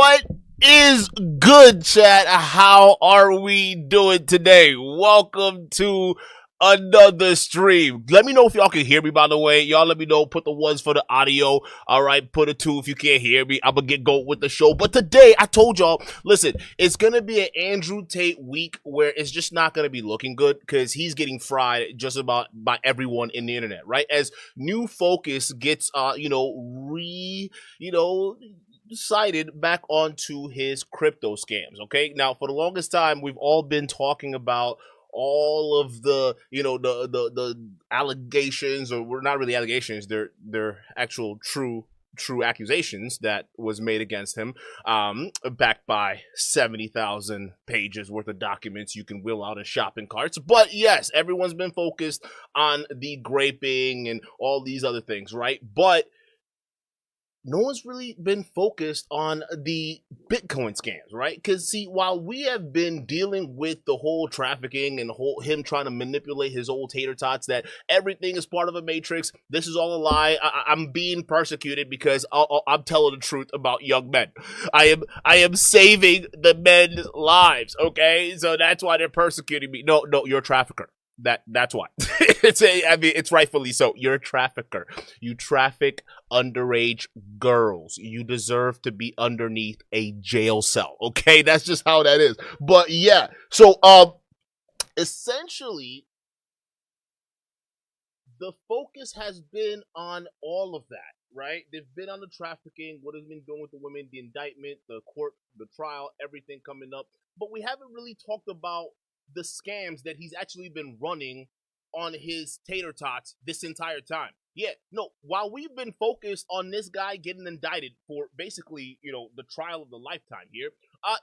What is good, chat? How are we doing today? Welcome to another stream. Let me know if y'all can hear me, by the way. Y'all let me know. Put the ones for the audio. All right, put a 2 if you can't hear me. I'm going to get going with the show. But today, I told y'all, listen, it's going to be an Andrew Tate week where it's just not going to be looking good because he's getting fried just about by everyone in the internet, right? As new focus gets, decided back onto his crypto scams. Okay, now for the longest time, we've all been talking about all of the the allegations, or we're not really allegations, they're actual true accusations that was made against him, backed by 70,000 pages worth of documents you can wheel out in shopping carts. But yes, everyone's been focused on the graping and all these other things, right? But no one's really been focused on the Bitcoin scams, right? Because see, while we have been dealing with the whole trafficking and him trying to manipulate his old tater tots, that everything is part of a matrix, this is all a lie. I'm being persecuted because I'm telling the truth about young men. I am saving the men's lives. Okay, so that's why they're persecuting me. No, you're a trafficker. That's why. It's rightfully so. You're a trafficker. You traffic underage girls. You deserve to be underneath a jail cell. Okay, that's just how that is. But yeah, so essentially, the focus has been on all of that, right? They've been on the trafficking, what has been going with the women, the indictment, the court, the trial, everything coming up. But we haven't really talked about the scams that he's actually been running on his tater tots this entire time. Yeah, no, while we've been focused on this guy getting indicted for basically, the trial of the lifetime here,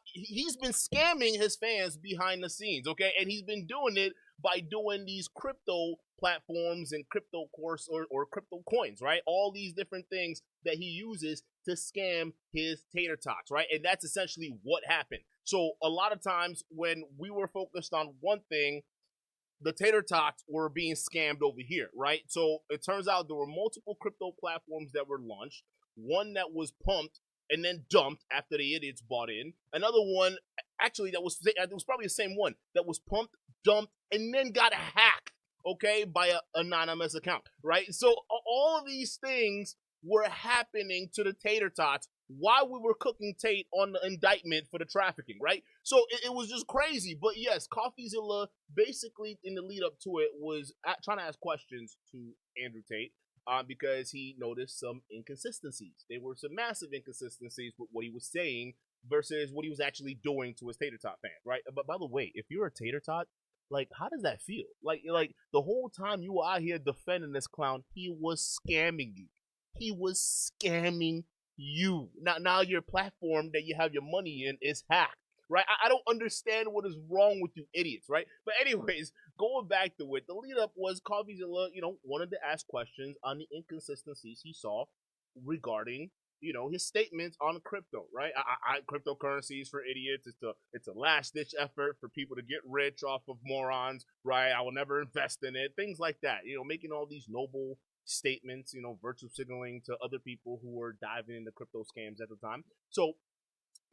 he's been scamming his fans behind the scenes, okay? And he's been doing it by doing these crypto platforms and crypto course or crypto coins, right? All these different things that he uses to scam his tater tots, right? And that's essentially what happened. So a lot of times when we were focused on one thing, the tater tots were being scammed over here, right? So it turns out there were multiple crypto platforms that were launched. One that was pumped and then dumped after the idiots bought in. Another one, actually, it was probably the same one, that was pumped, dumped, and then got hacked, okay, by an anonymous account, right? So all of these things were happening to the tater tots while we were cooking Tate on the indictment for the trafficking, right? So it was just crazy. But yes, Coffeezilla basically in the lead up to it was trying to ask questions to Andrew Tate because he noticed some inconsistencies. There were some massive inconsistencies with what he was saying versus what he was actually doing to his tater tot fans, right? But by the way, if you're a tater tot, like, how does that feel? Like the whole time you were out here defending this clown, he was scamming you. He was scamming you. Now your platform that you have your money in is hacked, right? I don't understand what is wrong with you idiots, right? But anyways, going back to it, the lead up was Coffeezilla, wanted to ask questions on the inconsistencies he saw regarding his statements on crypto, right? Cryptocurrencies for idiots. It's a last ditch effort for people to get rich off of morons, right? I will never invest in it. Things like that. Making all these noble statements, virtue signaling to other people who were diving into crypto scams at the time. So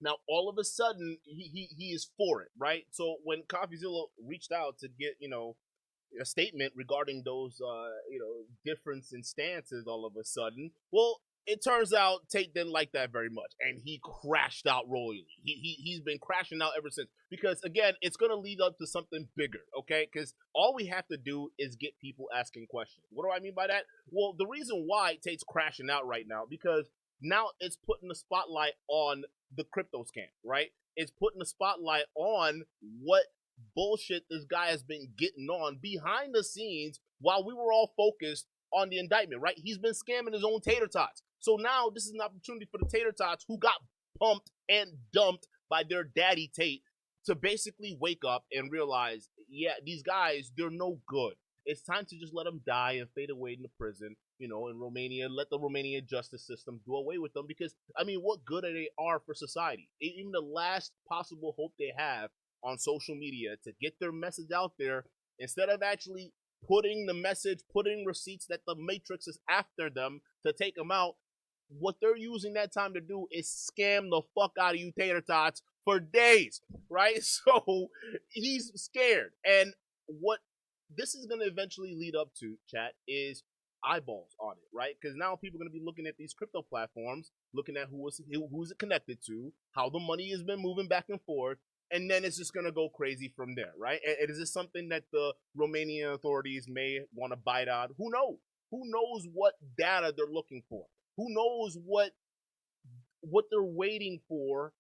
now all of a sudden he is for it, right? So when Coffeezilla reached out to get a statement regarding those difference in stances, all of a sudden, well, it turns out Tate didn't like that very much, and he crashed out royally. He's been crashing out ever since, because again, it's gonna lead up to something bigger, okay? Because all we have to do is get people asking questions. What do I mean by that? Well, the reason why Tate's crashing out right now, because now it's putting the spotlight on the crypto scam, right? It's putting the spotlight on what bullshit this guy has been getting on behind the scenes while we were all focused on the indictment, right? He's been scamming his own tater tots. So now this is an opportunity for the tater tots who got pumped and dumped by their daddy Tate to basically wake up and realize, yeah, these guys, they're no good. It's time to just let them die and fade away into prison, in Romania. Let the Romanian justice system do away with them, because, what good they are for society? Even the last possible hope they have on social media to get their message out there, instead of actually putting the message, putting receipts that the Matrix is after them to take them out, what they're using that time to do is scam the fuck out of you tater tots for days, right? So he's scared. And what this is going to eventually lead up to, chat, is eyeballs on it, right? Because now people are going to be looking at these crypto platforms, looking at who's it connected to, how the money has been moving back and forth, and then it's just going to go crazy from there, right? And is this something that the Romanian authorities may want to bite on? Who knows? Who knows what data they're looking for? Who knows what they're waiting for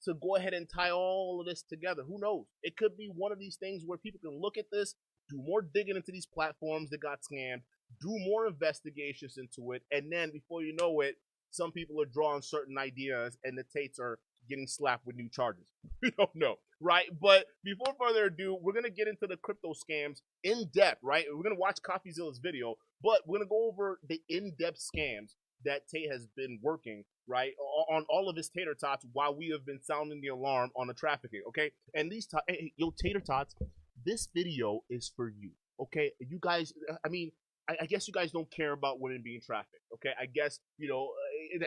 to go ahead and tie all of this together? Who knows? It could be one of these things where people can look at this, do more digging into these platforms that got scammed, do more investigations into it, and then before you know it, some people are drawing certain ideas and the Tates are getting slapped with new charges. We don't know, right? But before further ado, we're going to get into the crypto scams in depth, right? We're going to watch Coffeezilla's video, but we're going to go over the in-depth scams that Tate has been working, right, on all of his tater tots while we have been sounding the alarm on the trafficking, okay? And these, hey, yo, tater tots, this video is for you, okay? You guys, I mean, I guess you guys don't care about women being trafficked, okay? I guess, you know,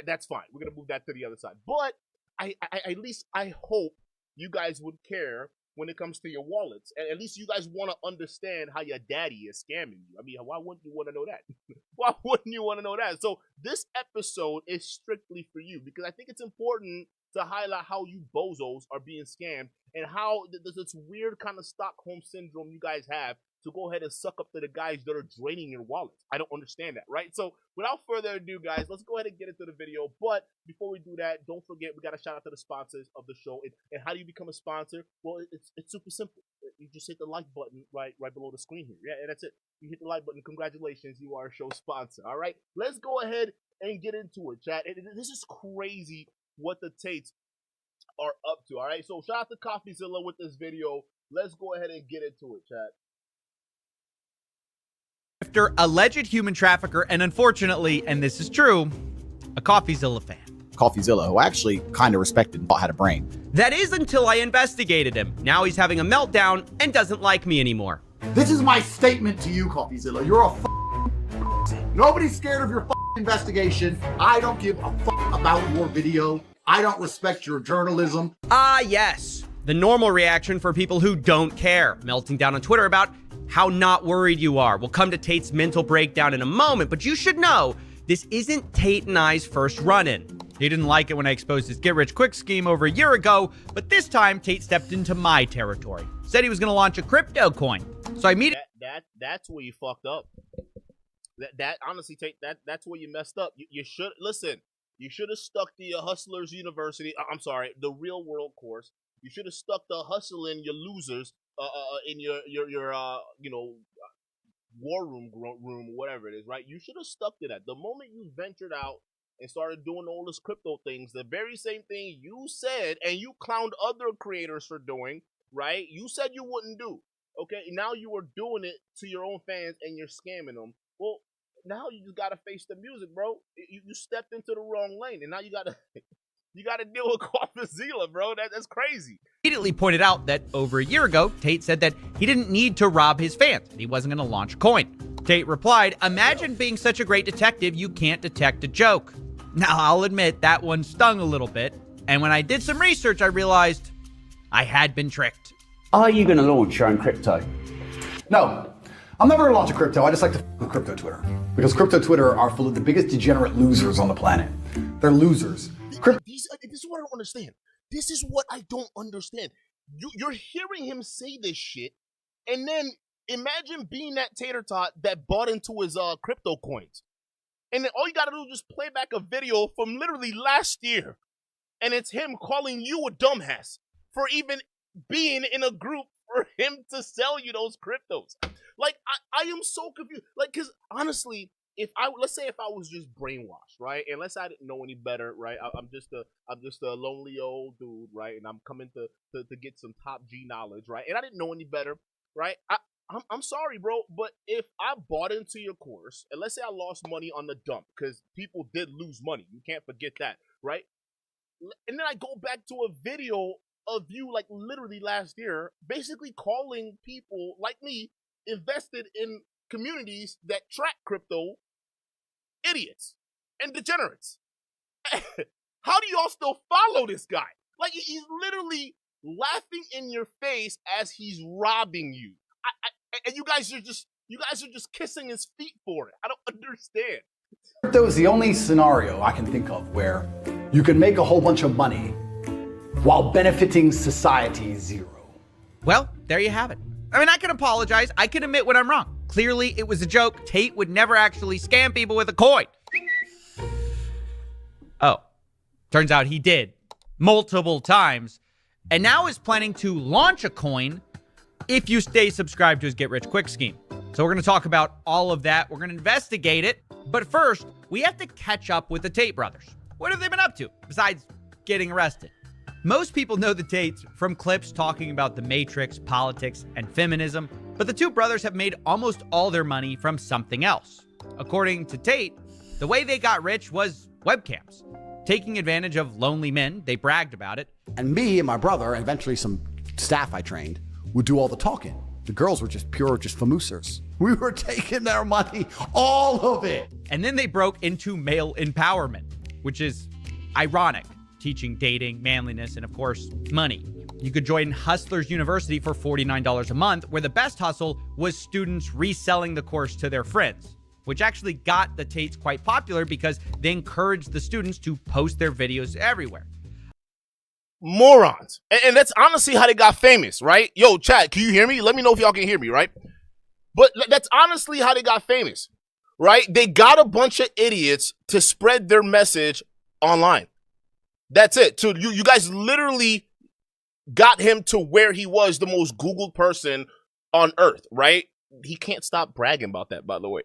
that's fine. We're going to move that to the other side. But at least I hope you guys would care when it comes to your wallets. And at least you guys want to understand how your daddy is scamming you. I mean, why wouldn't you want to know that? Why wouldn't you want to know that? So this episode is strictly for you because I think it's important to highlight how you bozos are being scammed and how there's this weird kind of Stockholm syndrome you guys have to go ahead and suck up to the guys that are draining your wallets. I don't understand that, right? So without further ado, guys, let's go ahead and get into the video. But before we do that, don't forget, we got to shout out to the sponsors of the show. And how do you become a sponsor? Well, it's super simple. You just hit the like button right below the screen here. Yeah, and that's it. You hit the like button. Congratulations, you are a show sponsor. All right, let's go ahead and get into it, chat. This is crazy what the Tates are up to. All right, so shout out to Coffeezilla with this video. Let's go ahead and get into it, chat. Alleged human trafficker, and unfortunately, and this is true, a Coffeezilla fan. Coffeezilla, who I actually kind of respected and thought had a brain. That is until I investigated him. Now he's having a meltdown and doesn't like me anymore. This is my statement to you, Coffeezilla. You're a nobody's scared of your investigation. I don't give a about your video. I don't respect your journalism. Ah, yes. The normal reaction for people who don't care. Melting down on Twitter about how not worried you are. We'll come to Tate's mental breakdown in a moment, but you should know this isn't Tate and I's first run-in. He didn't like it when I exposed his get-rich-quick scheme over a year ago, but this time Tate stepped into my territory. Said he was going to launch a crypto coin. So I meet that's where you fucked up. That honestly, Tate, that's where you messed up. You should listen. You should have stuck to your Hustlers University. I'm sorry, the Real World course. You should have stuck to hustling your losers in your you know, war room, whatever it is, right? You should have stuck to that. The moment you ventured out and started doing all this crypto things, the very same thing you said and you clowned other creators for doing, right? You said you wouldn't do. Okay, now you are doing it to your own fans and you're scamming them. Well, now you just gotta face the music, bro. You stepped into the wrong lane, and now you gotta you gotta deal with Coffeezilla, bro. That's crazy. Immediately pointed out that over a year ago, Tate said that he didn't need to rob his fans and he wasn't going to launch a coin. Tate replied, "Imagine being such a great detective you can't detect a joke." Now, I'll admit that one stung a little bit, and when I did some research, I realized I had been tricked. Are you going to launch your own crypto? No, I'm never gonna launch a crypto. I just like to with crypto Twitter. Because crypto Twitter are full of the biggest degenerate losers on the planet. They're losers. This is what I don't understand. This is what I don't understand. You're hearing him say this shit, and then imagine being that tater tot that bought into his crypto coins. And then all you gotta do is just play back a video from literally last year. And it's him calling you a dumbass for even being in a group for him to sell you those cryptos. Like, I am so confused. Like, because honestly, let's say if I was just brainwashed, right? And let's say I didn't know any better, right? I'm just a lonely old dude, right? And I'm coming to get some top G knowledge, right? And I didn't know any better, right? I'm sorry, bro, but if I bought into your course, and let's say I lost money on the dump, because people did lose money. You can't forget that, right? And then I go back to a video of you, like, literally last year, basically calling people like me invested in communities that track crypto idiots and degenerates. How do y'all still follow this guy? Like, he's literally laughing in your face as he's robbing you. And you guys are just kissing his feet for it. I don't understand. Crypto is the only scenario I can think of where you can make a whole bunch of money while benefiting society zero. Well, there you have it. I mean, I can apologize. I can admit when I'm wrong. Clearly, it was a joke. Tate would never actually scam people with a coin. Oh, turns out he did multiple times, and now is planning to launch a coin if you stay subscribed to his Get Rich Quick scheme. So we're going to talk about all of that. We're going to investigate it. But first, we have to catch up with the Tate brothers. What have they been up to besides getting arrested? Most people know the Tates from clips talking about the Matrix, politics, and feminism, but the two brothers have made almost all their money from something else. According to Tate, the way they got rich was webcams. Taking advantage of lonely men, they bragged about it. And me and my brother, and eventually some staff I trained, would do all the talking. The girls were just famousers. We were taking their money, all of it. And then they broke into male empowerment, which is ironic, teaching dating, manliness, and of course, money. You could join Hustlers University for $49 a month, where the best hustle was students reselling the course to their friends, which actually got the Tates quite popular because they encouraged the students to post their videos everywhere. Morons. And that's honestly how they got famous, right? Yo, chat, can you hear me? Let me know if y'all can hear me, right? But that's honestly how they got famous, right? They got a bunch of idiots to spread their message online. That's it. So you guys literally got him to where he was the most Googled person on earth, right? He can't stop bragging about that, by the way.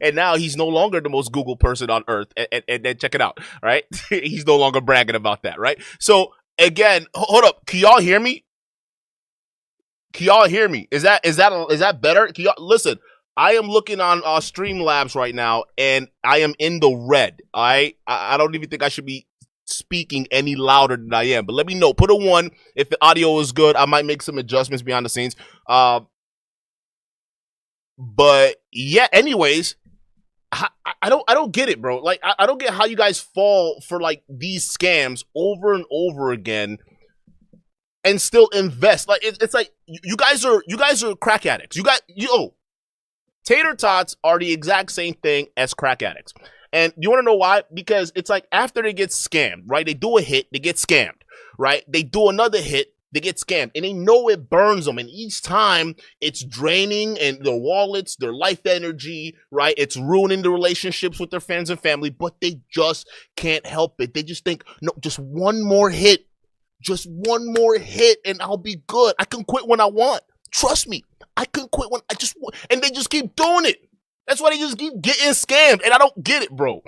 And now he's no longer the most Googled person on earth. And then check it out, right? He's no longer bragging about that, right? So again, hold up. Can y'all hear me? Can y'all hear me? Is that better? Can y'all listen? I am looking on Streamlabs right now, and I am in the red. I don't even think I should be speaking any louder than I am. But let me know. Put a 1 if the audio is good. I might make some adjustments behind the scenes. But yeah. Anyways, I don't get it, bro. Like I don't get how you guys fall for like these scams over and over again and still invest. Like it's like you guys are crack addicts. Tater tots are the exact same thing as crack addicts. And you want to know why? Because it's like after they get scammed, right? They do a hit, they get scammed, right? They do another hit, they get scammed, and they know it burns them. And each time it's draining and their wallets, their life energy, right? It's ruining the relationships with their friends and family, but they just can't help it. They just think, no, just one more hit, and I'll be good. I can quit when I want. Trust me, I can quit when I just want. And they just keep doing it. That's why they just keep getting scammed, and I don't get it, bro.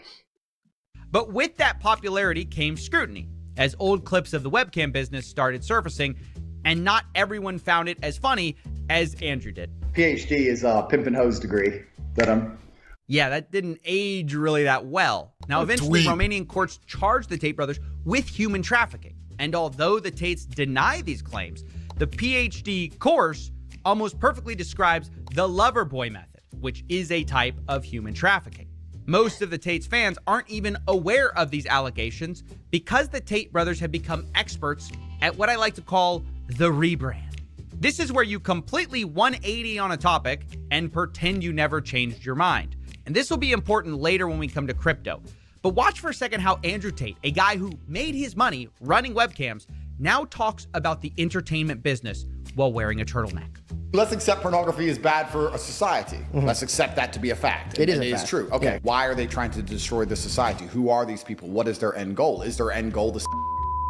But with that popularity came scrutiny, as old clips of the webcam business started surfacing, and not everyone found it as funny as Andrew did. PhD is a pimp and hose degree that I'm... Yeah, that didn't age really that well. Now, eventually, Romanian courts charged the Tate brothers with human trafficking. And although the Tates deny these claims, the PhD course almost perfectly describes the lover boy method, which is a type of human trafficking. Most of the Tate's fans aren't even aware of these allegations because the Tate brothers have become experts at what I like to call the rebrand. This is where you completely 180 on a topic and pretend you never changed your mind. And this will be important later when we come to crypto. But watch for a second how Andrew Tate, a guy who made his money running webcams, now talks about the entertainment business while wearing a turtleneck. Let's accept pornography is bad for a society. Let's accept that to be a fact. It is and a it fact. is true. Okay, why are they trying to destroy the society? Who are these people? What is their end goal? Is their end goal the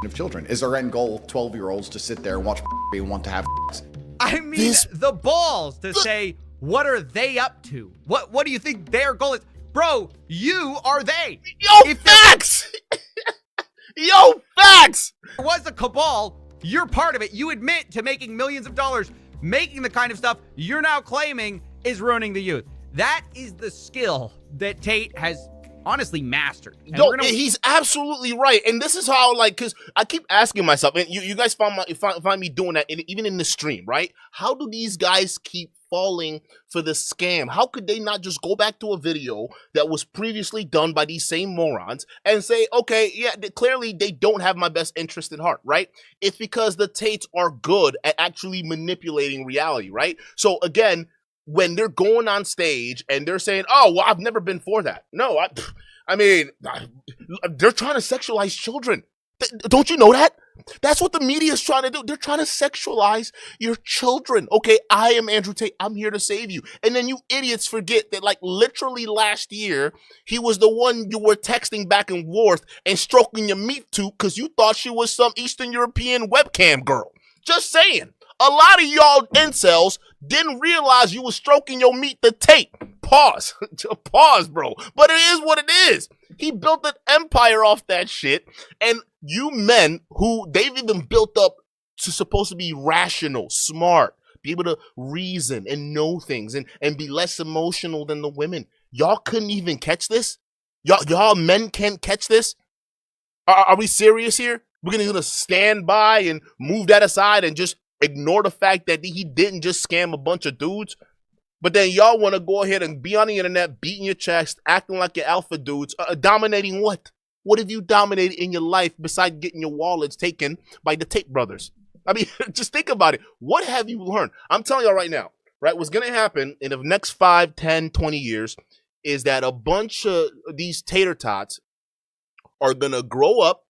of children? Is their end goal 12-year-olds to sit there and watch and want to have I mean, the balls to say, what are they up to? What do you think their goal is? Bro, you are they. Yo, facts! Yo, facts! If there was a cabal, you're part of it. You admit to making millions of dollars, making the kind of stuff you're now claiming is ruining the youth. That is the skill that Tate has honestly mastered. And Yo, he's absolutely right. And this is how, like, because I keep asking myself, and you guys find me doing that even in the stream, right? How do these guys keep falling for the scam? How could they not just go back to a video that was previously done by these same morons and say, okay, yeah, clearly they don't have my best interest at heart, right? It's because the Tates are good at actually manipulating reality, right? So again, when they're going on stage and they're saying, oh, well, I've never been for that. No, I mean, they're trying to sexualize children. Don't you know that? That's what the media is trying to do. They're trying to sexualize your children. Okay, I am Andrew Tate. I'm here to save you. And then you idiots forget that, like, literally last year, he was the one you were texting back and forth and stroking your meat to because you thought she was some Eastern European webcam girl. Just saying. A lot of y'all incels didn't realize you was stroking your meat to Tate. Pause. Pause, bro. But it is what it is. He built an empire off that shit. And you men who they've even built up to supposed to be rational, smart, be able to reason and know things and be less emotional than the women. Y'all couldn't even catch this? Y'all men can't catch this? Are we serious here? We're gonna stand by and move that aside and just ignore the fact that he didn't just scam a bunch of dudes? But then y'all want to go ahead and be on the internet, beating your chest, acting like your alpha dudes, dominating what? What have you dominated in your life besides getting your wallets taken by the Tate brothers? I mean, just think about it. What have you learned? I'm telling y'all right now, right? What's going to happen in the next 5, 10, 20 years is that a bunch of these tater tots are going to grow up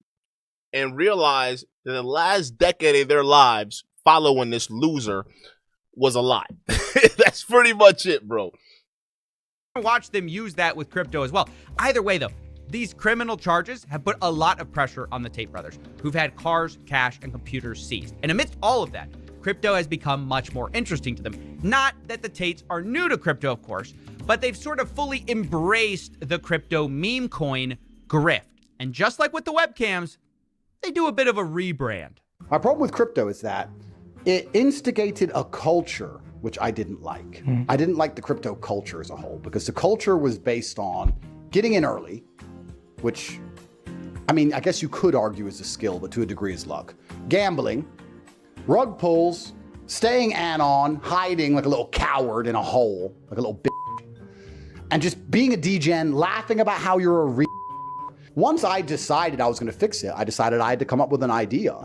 and realize that the last decade of their lives following this loser was a lie. That's pretty much it, bro. Watch them use that with crypto as well. Either way, though, these criminal charges have put a lot of pressure on the Tate brothers, who've had cars, cash, and computers seized. And amidst all of that, crypto has become much more interesting to them. Not that the Tates are new to crypto, of course, but they've sort of fully embraced the crypto meme coin grift. And just like with the webcams, they do a bit of a rebrand. My problem with crypto is that it instigated a culture which I didn't like. I didn't like the crypto culture as a whole because the culture was based on getting in early, which, I mean, I guess you could argue is a skill, but to a degree is luck. Gambling, rug pulls, staying anon, hiding like a little coward in a hole, like a little bitch, and just being a degen, laughing about how you're a Once I decided I was going to fix it, I decided I had to come up with an idea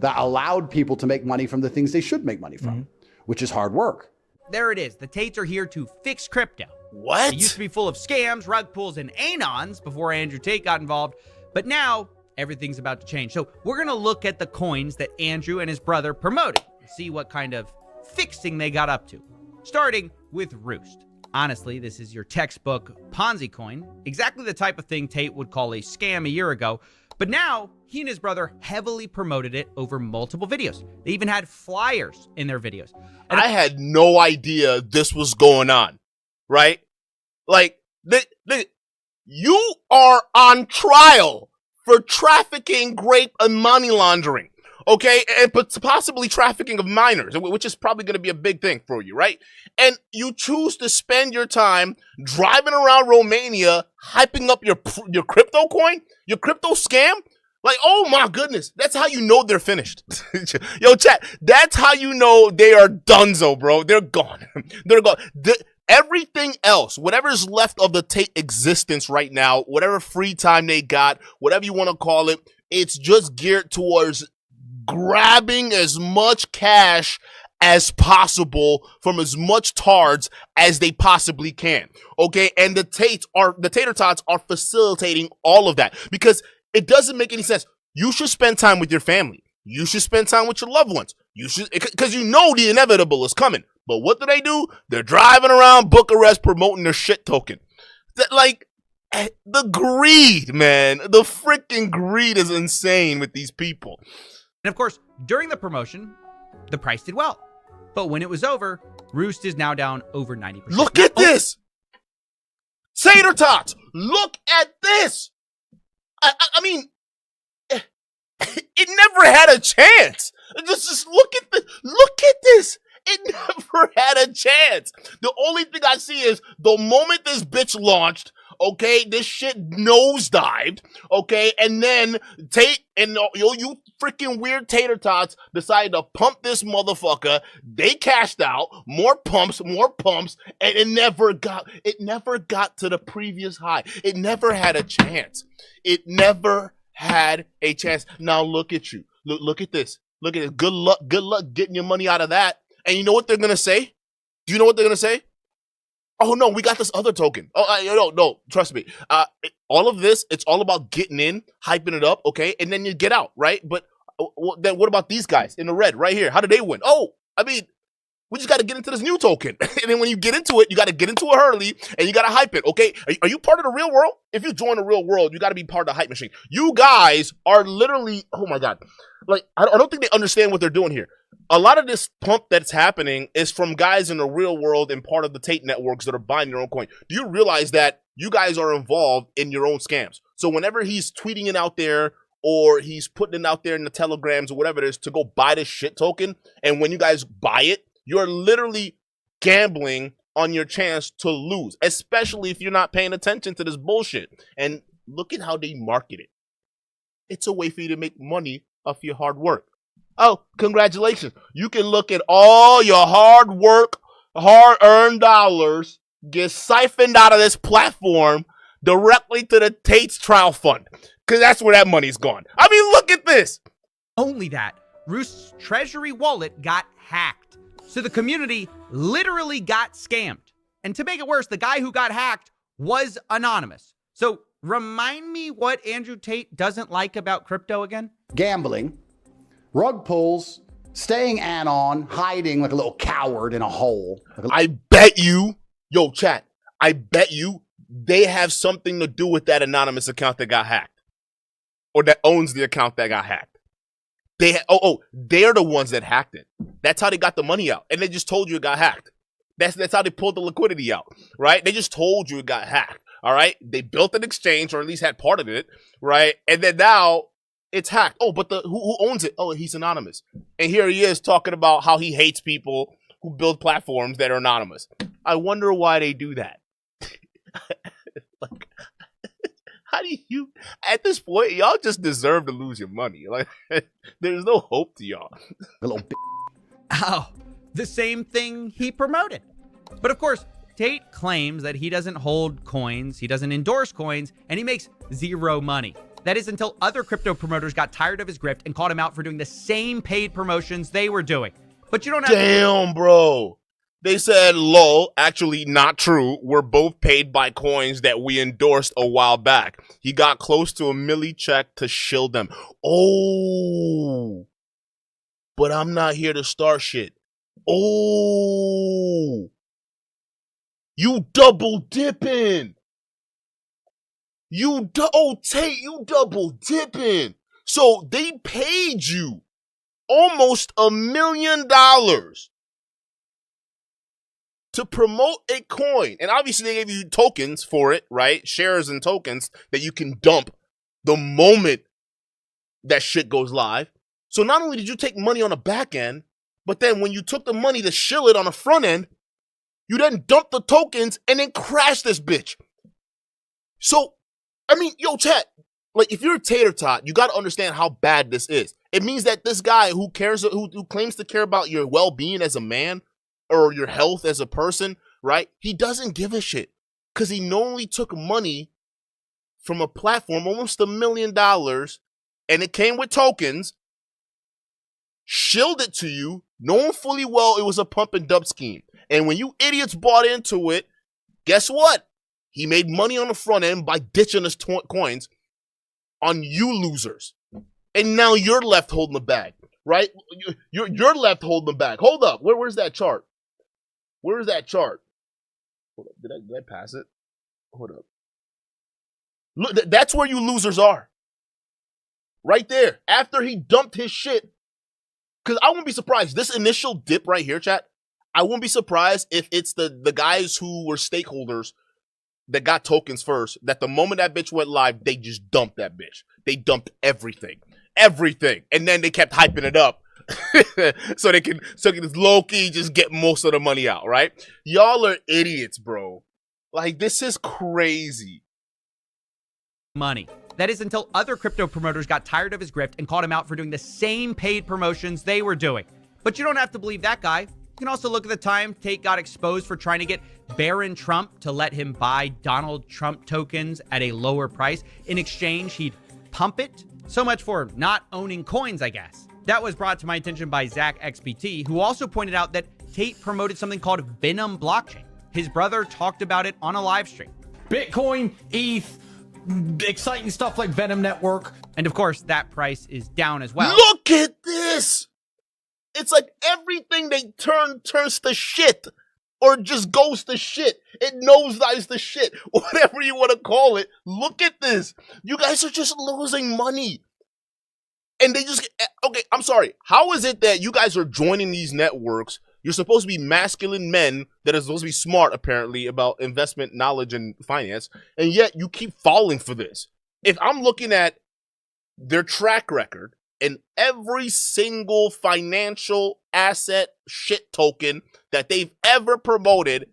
that allowed people to make money from the things they should make money from, which is hard work. There it is. The Tates are here to fix crypto. What? It used to be full of scams, rug pulls, and anons before Andrew Tate got involved, but now everything's about to change. So we're going to look at the coins that Andrew and his brother promoted and see what kind of fixing they got up to, starting with Roost. Honestly, this is your textbook Ponzi coin, exactly the type of thing Tate would call a scam a year ago, but now he and his brother heavily promoted it over multiple videos. They even had flyers in their videos. And I had no idea this was going on, right? Like, you are on trial for trafficking, rape, and money laundering, okay? And possibly trafficking of minors, which is probably going to be a big thing for you, right? And you choose to spend your time driving around Romania, hyping up your crypto coin, your crypto scam? Like, oh my goodness, that's how you know they're finished. Yo, chat, that's how you know they are donezo, bro. They're gone. They're gone. Everything else, whatever's left of the Tate existence right now, whatever free time they got, whatever you want to call it, it's just geared towards grabbing as much cash as possible from as much tards as they possibly can. Okay, and the tater tots are facilitating all of that because it doesn't make any sense. You should spend time with your family. You should spend time with your loved ones. You should, because you know the inevitable is coming. But what do? They're driving around Bucharest promoting their shit token. Like, the greed, man. The freaking greed is insane with these people. And of course, during the promotion, the price did well. But when it was over, Roost is now down over 90%. Look at this! Tater tots! Look at this! I mean, it never had a chance. Just look at this. Look at this. It never had a chance. The only thing I see is the moment this bitch launched, Okay, this shit nosedived. Okay, and then Tate and you freaking weird tater tots decided to pump this motherfucker. They cashed out more pumps, and it never got to the previous high. It never had a chance. It never had a chance. Now look at you. Look at this. Look at it. Good luck getting your money out of that. And you know what they're gonna say? Do you know what they're gonna say? Oh no, we got this other token. Oh no, trust me. All of this, it's all about getting in, hyping it up, okay, and then you get out, right? But then what about these guys in the red right here? How did they win? Oh, I mean, we just got to get into this new token, and then when you get into it, you got to get into it early, and you got to hype it, okay? Are you part of the real world? If you join the real world, you got to be part of the hype machine. You guys are literally, oh my god, like I don't think they understand what they're doing here. A lot of this pump that's happening is from guys in the real world and part of the Tate networks that are buying their own coin. Do you realize that you guys are involved in your own scams? So whenever he's tweeting it out there or he's putting it out there in the telegrams or whatever it is to go buy this shit token, and when you guys buy it, you're literally gambling on your chance to lose, especially if you're not paying attention to this bullshit. And look at how they market it. It's a way for you to make money off your hard work. Oh, congratulations. You can look at all your hard work, hard-earned dollars get siphoned out of this platform directly to the Tate's trial fund. Because that's where that money's gone. I mean, look at this. Only that, Roost's treasury wallet got hacked. So the community literally got scammed. And to make it worse, the guy who got hacked was anonymous. So remind me what Andrew Tate doesn't like about crypto again? Gambling, rug pulls, staying anon, hiding like a little coward in a hole. I bet you, yo, chat, I bet you they have something to do with that anonymous account that got hacked. Or that owns the account that got hacked. They're the ones that hacked it. That's how they got the money out. And they just told you it got hacked. That's how they pulled the liquidity out, right? They just told you it got hacked, all right? They built an exchange, or at least had part of it, right? And then now it's hacked. Oh, but who owns it? Oh, he's anonymous. And here he is talking about how he hates people who build platforms that are anonymous. I wonder why they do that. Like, how do you, at this point, y'all just deserve to lose your money. Like, there's no hope to y'all. A little bit. Oh, the same thing he promoted. But of course, Tate claims that he doesn't hold coins, he doesn't endorse coins, and he makes zero money. That is until other crypto promoters got tired of his grift and called him out for doing the same paid promotions they were doing. But you don't have Damn, bro. They said, lol, actually not true. We're both paid by coins that we endorsed a while back. He got close to a milli check to shill them. Oh, but I'm not here to start shit. Oh, you double dipping. Tate, you double dipping. So they paid you almost $1 million to promote a coin. And obviously they gave you tokens for it, right? Shares and tokens that you can dump the moment that shit goes live. So not only did you take money on the back end, but then when you took the money to shill it on the front end, you then dumped the tokens and then crashed this bitch. So, I mean, yo, chat, like if you're a tater tot, you got to understand how bad this is. It means that this guy who claims to care about your well-being as a man, or your health as a person, right? He doesn't give a shit because he knowingly took money from a platform, almost $1 million, and it came with tokens, shilled it to you, knowing fully well it was a pump and dump scheme. And when you idiots bought into it, guess what? He made money on the front end by ditching his coins on you losers. And now you're left holding the bag, right? You're left holding the bag. Hold up. Where's that chart? Where's that chart? Hold up. Did I pass it? Hold up. Look, that's where you losers are. Right there. After he dumped his shit. Because I wouldn't be surprised. This initial dip right here, chat, I wouldn't be surprised if it's the guys who were stakeholders that got tokens first, that the moment that bitch went live, they just dumped that bitch. They dumped everything. Everything. And then they kept hyping it up. so they can low-key just get most of the money out, right? Y'all are idiots, bro. Like, this is crazy. money. That is until other crypto promoters got tired of his grift and called him out for doing the same paid promotions they were doing. But you don't have to believe that guy. You can also look at the time Tate got exposed for trying to get Barron Trump to let him buy Donald Trump tokens at a lower price. In exchange, he'd pump it. So much for not owning coins, I guess. That was brought to my attention by Zach XBT, who also pointed out that Tate promoted something called Venom blockchain. His brother talked about it on a live stream. Bitcoin, ETH, exciting stuff like Venom Network. And of course, that price is down as well. Look at this! It's like everything they turns to shit. Or just goes to shit. It nosedives to shit. Whatever you want to call it. Look at this. You guys are just losing money. And they just, okay, I'm sorry. How is it that you guys are joining these networks? You're supposed to be masculine men that are supposed to be smart, apparently, about investment knowledge and finance. And yet you keep falling for this. If I'm looking at their track record and every single financial asset shit token that they've ever promoted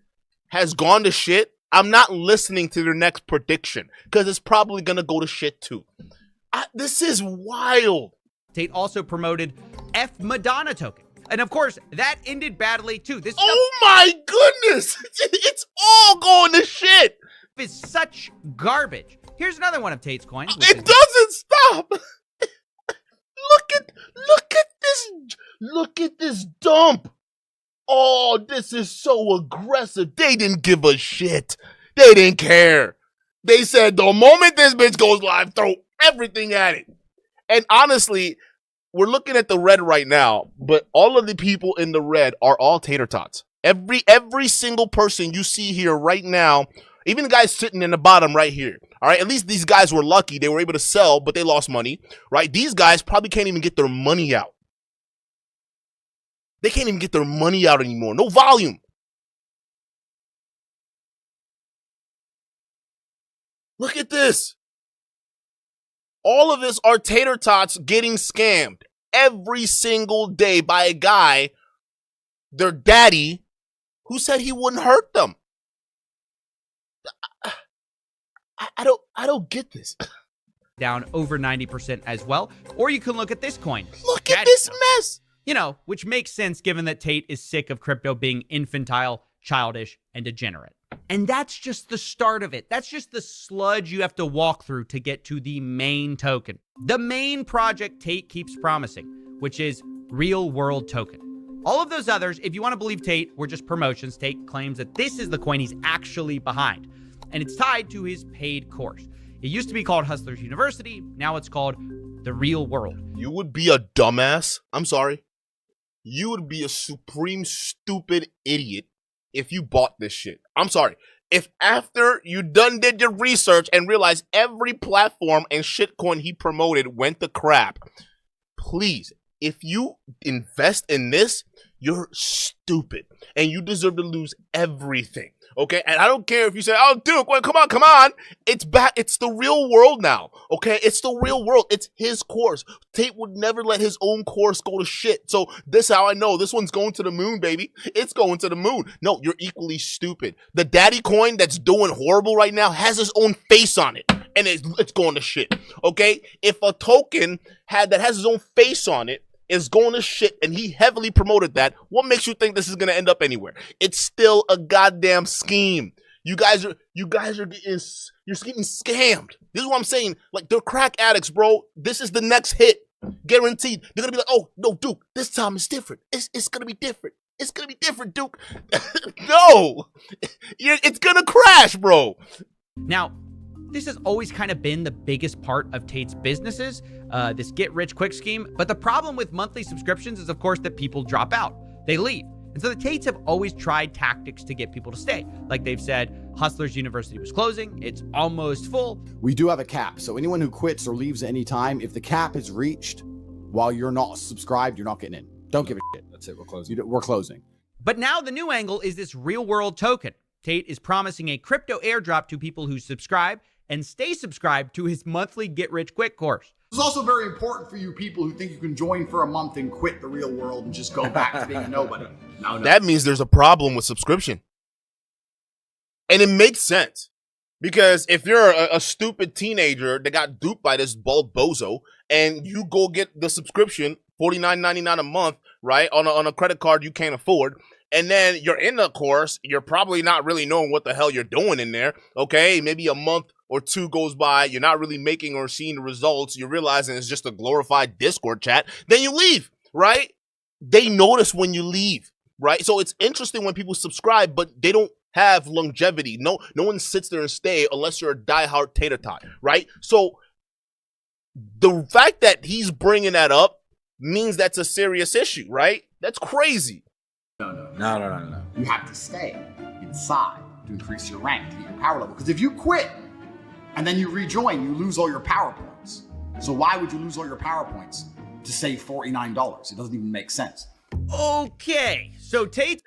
has gone to shit, I'm not listening to their next prediction because it's probably going to go to shit too. This is wild. Tate also promoted F Madonna token. And of course, that ended badly too. This oh my goodness. It's all going to shit. Is such garbage. Here's another one of Tate's coins. It doesn't stop. Look at this dump. Oh, this is so aggressive. They didn't give a shit. They didn't care. They said the moment this bitch goes live, throw everything at it. And honestly, we're looking at the red right now, but all of the people in the red are all tater tots. Every single person you see here right now, even the guys sitting in the bottom right here. All right, at least these guys were lucky. They were able to sell, but they lost money, right? These guys probably can't even get their money out. They can't even get their money out anymore. No volume. Look at this. All of us are tater tots getting scammed every single day by a guy, their daddy, who said he wouldn't hurt them. I don't get this. Down over 90% as well. Or you can look at this coin. Look at this mess. You know, which makes sense given that Tate is sick of crypto being infantile, childish, and degenerate. And that's just the start of it. That's just the sludge you have to walk through to get to the main token. The main project Tate keeps promising, which is Real World Token. All of those others, if you want to believe Tate, were just promotions. Tate claims that this is the coin he's actually behind, and it's tied to his paid course. It used to be called Hustlers University. Now it's called The Real World. You would be a dumbass. I'm sorry. You would be a supreme stupid idiot if you bought this shit. I'm sorry. If after you did your research and realized every platform and shitcoin he promoted went to crap, please, if you invest in this, you're stupid and you deserve to lose everything. Okay, and I don't care if you say, "Oh, Duke, well, come on." It's back. It's the real world now. Okay, it's the real world. It's his course. Tate would never let his own course go to shit. So this is how I know this one's going to the moon, baby. It's going to the moon. No, you're equally stupid. The daddy coin that's doing horrible right now has his own face on it, and it's going to shit. Okay, if a token that has his own face on it is going to shit, and he heavily promoted that, what makes you think this is going to end up anywhere? It's still a goddamn scheme. You guys are getting scammed. This is what I'm saying. Like, they're crack addicts, bro. This is the next hit. Guaranteed. They're going to be like, "Oh, no, Duke, this time it's different. It's going to be different. It's going to be different, Duke." No. It's going to crash, bro. Now, this has always kind of been the biggest part of Tate's businesses, this get-rich-quick scheme. But the problem with monthly subscriptions is, of course, that people drop out. They leave. And so the Tates have always tried tactics to get people to stay. Like they've said, Hustlers University was closing. It's almost full. We do have a cap. So anyone who quits or leaves at any time, if the cap is reached while you're not subscribed, you're not getting in. Don't give a shit. That's it. We're closing. We're closing. But now the new angle is this real-world token. Tate is promising a crypto airdrop to people who subscribe and stay subscribed to his monthly get-rich-quick course. It's also very important for you people who think you can join for a month and quit the real world and just go back to being a nobody. No. That means there's a problem with subscription. And it makes sense. Because if you're a stupid teenager that got duped by this bald bozo, and you go get the subscription, $49.99 a month, right, on a credit card you can't afford, and then you're in the course, you're probably not really knowing what the hell you're doing in there, okay? Maybe a month or two goes by, you're not really making or seeing the results, you're realizing it's just a glorified Discord chat, then you leave, right? They notice when you leave, right? So it's interesting when people subscribe, but they don't have longevity. No one sits there and stay unless you're a diehard tater tot, right? So the fact that he's bringing that up means that's a serious issue, right? That's crazy. No. You have to stay inside to increase your rank, to get your power level. Because if you quit and then you rejoin, you lose all your power points. So why would you lose all your power points to save $49? It doesn't even make sense. Okay, so Tate.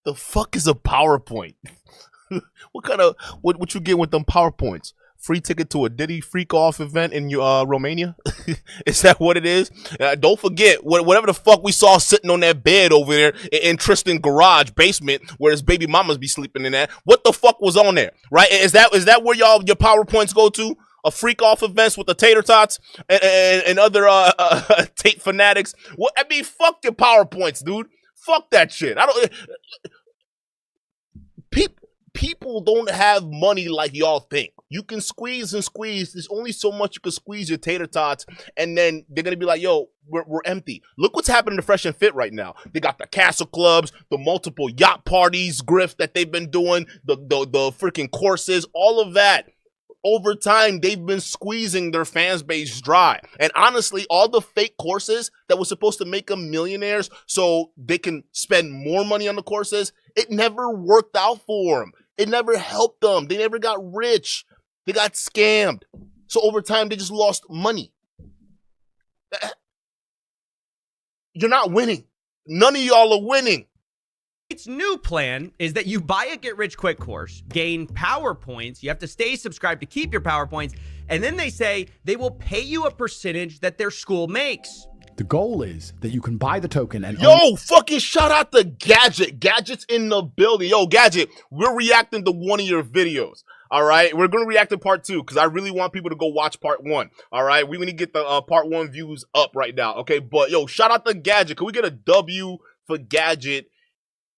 The fuck is a PowerPoint? What you get with them PowerPoints? Free ticket to a Diddy freak off event in Romania? Is that what it is? Don't forget whatever the fuck we saw sitting on that bed over there in Tristan's garage basement where his baby mamas be sleeping in that. What the fuck was on there? Right? Is that where your PowerPoints go to? A freak off events with the tater tots and other Tate fanatics? What? I mean, fuck your PowerPoints, dude. Fuck that shit. People don't have money like y'all think. You can squeeze and squeeze. There's only so much you can squeeze your tater tots, and then they're gonna be like, "Yo, we're empty." Look what's happening to Fresh and Fit right now. They got the castle clubs, the multiple yacht parties, grift that they've been doing, the freaking courses, all of that. Over time, they've been squeezing their fans base dry. And honestly, all the fake courses that were supposed to make them millionaires so they can spend more money on the courses, it never worked out for them. It never helped them. They never got rich. They got scammed. So over time, they just lost money. You're not winning. None of y'all are winning. Its new plan is that you buy a get-rich-quick course, gain power points, you have to stay subscribed to keep your power points, and then they say they will pay you a percentage that their school makes. The goal is that you can buy the token and fucking shout out to Gadget. Gadget's in the building. Yo, Gadget, we're reacting to one of your videos. All right, we're gonna react to part 2 because I really want people to go watch part 1. All right, we need to get the part 1 views up right now. Okay, but yo, shout out to Gadget. Can we get a W for Gadget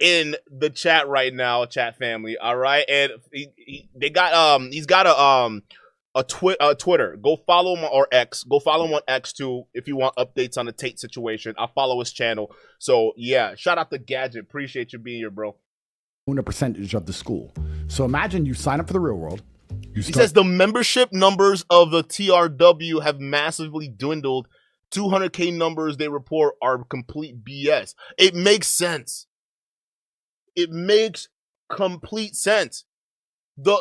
in the chat right now, chat family? All right, and he's got a Twitter. Go follow him, or X. Go follow him on X too if you want updates on the Tate situation. I'll follow his channel. So yeah, shout out to Gadget. Appreciate you being here, bro. Own a percentage of the school. So imagine you sign up for the real world. He says the membership numbers of the TRW have massively dwindled. 200K numbers they report are complete BS. It makes sense. It makes complete sense.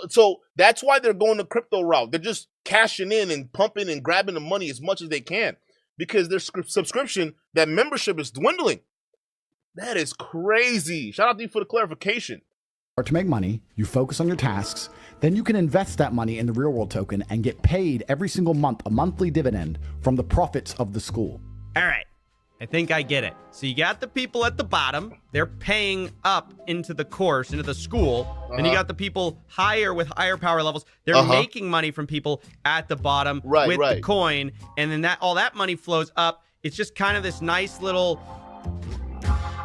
So that's why they're going the crypto route. They're just cashing in and pumping and grabbing the money as much as they can because their subscription, that membership is dwindling. That is crazy. Shout out to you for the clarification. To make money, you focus on your tasks, then you can invest that money in the real world token and get paid every single month a monthly dividend from the profits of the school. All right. I think I get it. So you got the people at the bottom. They're paying up into the course, into the school. Then you got the people higher with higher power levels. They're making money from people at the bottom with the coin. And then all that money flows up. It's just kind of this nice little